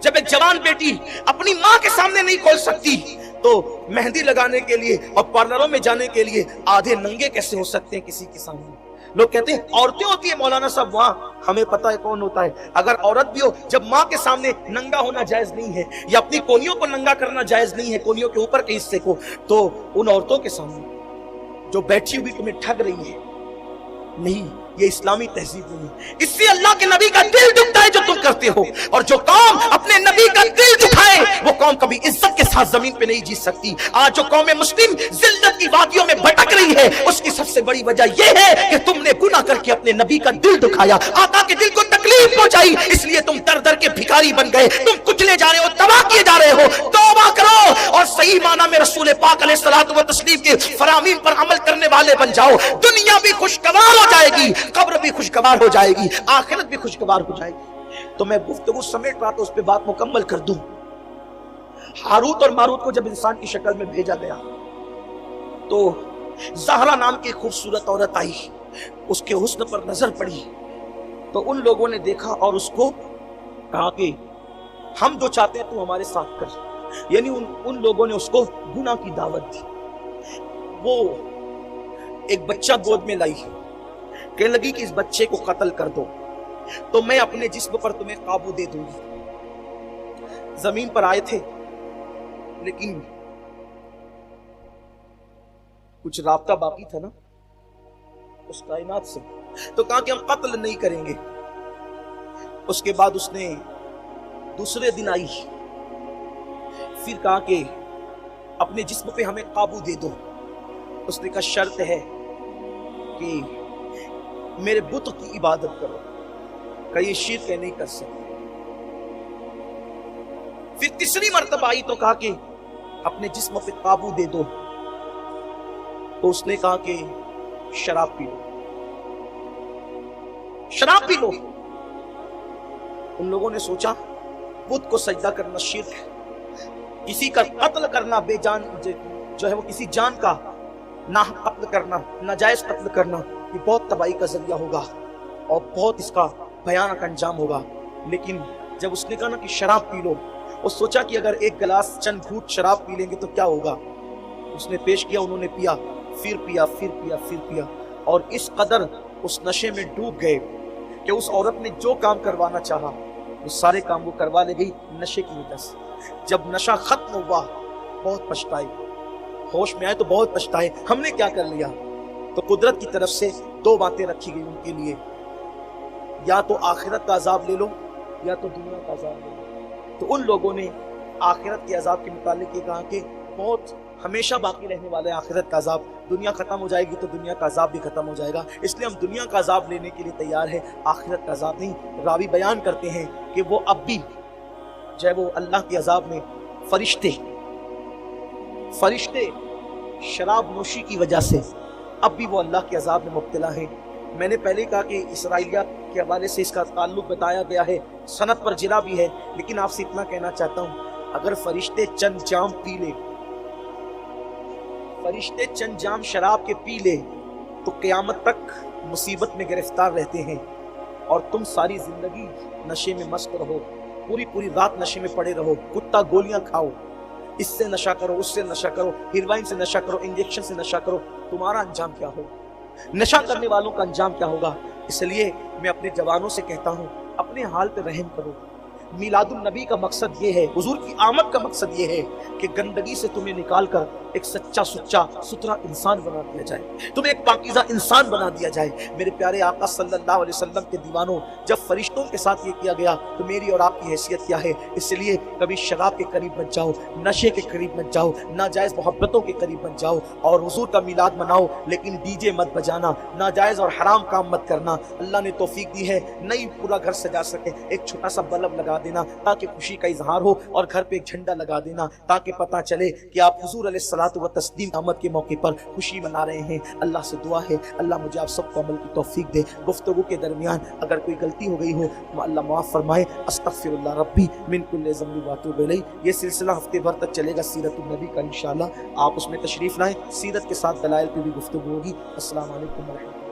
जब एक जवान बेटी अपनी मां के सामने नहीं खोल सकती तो मेहंदी लगाने के लिए और पार्लरों में जाने के लिए आधे नंगे कैसे हो सकते हैं किसी के सामने। लोग कहते हैं औरतें होती है, मौलाना साहब वहां हमें पता है कौन होता है। अगर औरत भी हो, जब मां के सामने नंगा होना जायज नहीं है या अपनी कोनियों को नंगा करना जायज नहीं है, कोनियों के ऊपर के हिस्से को, तो उन औरतों के सामने जो बैठी हुई तुम्हें ठग रही है, नहीं, ये इस्लामी तहजीब नहीं है। इससे अल्लाह के नबी का दिल दुखता है जो तुम करते हो, और जो कौम अपने नबी का दिल दुखाए वो कौम कभी इज्जत के साथ जमीन पे नहीं जी सकती। आज जो कौम मुस्लिम जिल्लत की वादियों में भटक रही है उसकी सबसे बड़ी वजह यह है कि तुमने गुनाह करके अपने नबी का दिल दुखाया, आका के दिल को तकलीफ पहुंचाई, इसलिए तुम दर दर के भिखारी बन गए, तुम कुचले जा रहे हो, तबाह किए जा रहे हो। तौबा करो और सही माना में रसूल पाक अलैहिस्सलातु व तस्लीम के फरामीन पर अमल करने वाले बन जाओ। दुनिया भी खुशगवार हो जाएगी, कब्र भी खुशगवार हो जाएगी, आखिरत भी खुशगवार हो जाएगी। तो मैं गुफ्तगू समेट रहा था, उस पे बात मुकम्मल कर दूं। हारूत और मारूत को जब इंसान की शक्ल में भेजा गया तो ज़हरा नाम की खूबसूरत औरत आई, उसके हुस्न पर नजर पड़ी तो उन लोगों ने देखा और उसको कहा कि हम जो चाहते हैं तू हमारे साथ कर। यानी उन लोगों ने उसको गुनाह की दावत दी। वो एक बच्चा गोद में लाई, कहने लगी कि इस बच्चे को कत्ल कर दो तो मैं अपने जिस्म पर तुम्हें काबू दे दूंगी। जमीन पर आए थे लेकिन कुछ राब्ता बाकी था ना उस कायनात से, तो कहा कि हम कत्ल नहीं करेंगे। उसके बाद उसने दूसरे दिन आई, फिर कहा कि अपने जिस्म पे हमें काबू दे दो। उसने कहा शर्त है कि मेरे बुत की इबादत करो, कहीं शिर्क नहीं कर सकते। फिर तीसरी मर्तबा आई तो कहा कि अपने जिस्म पे काबू दे दो, तो उसने कहा कि शराब पी लो, शराब पी लो। उन लोगों ने सोचा बुत को सजदा करना शिर्क है, किसी का कत्ल करना बेजान जो है वो किसी जान का नाहक कत्ल करना, नाजायज कत्ल करना, ये बहुत तबाही का जरिया होगा और बहुत इसका भयानक अंजाम होगा। लेकिन जब उसने कहा ना कि शराब पी लो, वो सोचा कि अगर एक गिलास चंद घूंट शराब पी लेंगे तो क्या होगा। उसने पेश किया, उन्होंने पिया, फिर पिया, फिर पिया, फिर पिया, और इस कदर उस नशे में डूब गए कि उस औरत ने जो काम करवाना चाहा वो सारे काम वो करवा ले गई नशे की वजह से। जब नशा खत्म हुआ बहुत पछताए, होश में आए तो बहुत पछताए, हमने क्या कर लिया। तो कुदरत की तरफ से दो बातें रखी गई उनके लिए, या तो आखिरत का अजाब ले लो या तो दुनिया का अजाब ले लो। तो उन लोगों ने आखिरत के अजाब के मुतालिक ये कहा कि बहुत हमेशा बाकी रहने वाला है आखिरत का अजाब, दुनिया खत्म हो जाएगी तो दुनिया का अजाब भी खत्म हो जाएगा, इसलिए हम दुनिया का अजाब लेने के लिए तैयार है, आखिरत का अजाब नहीं। रावी बयान करते हैं कि वो अब भी जो है वो अल्लाह के अजाब में फरिश्ते शराब नोशी की वजह से अब भी वो अल्लाह के अजाब में मुब्तला है। मैंने पहले कहा कि इसराइलियात के हवाले से इसका ताल्लुक बताया गया है, सनद पर जिला भी है, लेकिन आपसे इतना कहना चाहता हूं, अगर फरिश्ते चंद जाम पी ले, फरिश्ते चंद जाम शराब के पी ले तो क़यामत तक मुसीबत में गिरफ्तार रहते हैं, और तुम सारी जिंदगी नशे में मस्त रहो, पूरी पूरी रात नशे में पड़े रहो, कुत्ता गोलियां खाओ, इससे नशा करो, उससे नशा करो, हीरोइन से नशा करो, इंजेक्शन से नशा करो, तुम्हारा अंजाम क्या हो? नशा करने वालों का अंजाम क्या होगा? इसलिए मैं अपने जवानों से कहता हूं, अपने हाल पे रहम करो। मीलादुन नबी का मकसद ये है, हुजूर की आमद का मकसद ये है कि गंदगी से तुम्हें निकाल कर एक सच्चा सुच्चा सुथरा इंसान बना दिया जाए, तुम्हें एक पाकीज़ा इंसान बना दिया जाए। मेरे प्यारे आका सल्लल्लाहु अलैहि वसल्लम के दीवानों, जब फरिश्तों के साथ ये किया गया तो मेरी और आपकी हैसियत क्या है? इसलिए कभी शराब के करीब मत जाओ, नशे के करीब मत जाओ, नाजायज़ मोहब्बतों के करीब मत जाओ, और हुजूर का मिलाद मनाओ, लेकिन डीजे मत बजाना, नाजायज़ और हराम काम मत करना। अल्लाह ने तौफीक दी है, नहीं पूरा घर सजा सके, एक छोटा सा बल्ब लगा देना ताकि खुशी का इजहार हो, और घर पे एक झंडा लगा देना ताकि पता चले कि आप हुजूर अलैहिस्सलातु व तस्लीम आमद के मौके पर खुशी मना रहे हैं। अल्लाह से दुआ है, अल्लाह मुझे आप सबको अमल की तौफीक दे। गुफ्तगू के दरमियान अगर कोई गलती हो गई हो तो अल्लाह माफ़ फरमाए। अस्तगफिरुल्लाह रब्बी मिन कुल्लि ज़ंबि व अतूबु इलैह। ये सिलसिला हफ्ते भर तक चलेगा सीरतुन नबी का, इंशाअल्लाह आप उसमें तशरीफ लाएं। सीरत के साथ दलाइल पे भी गुफ्तगू होगी। अस्सलाम वालेकुम व रहमतुल्लाह।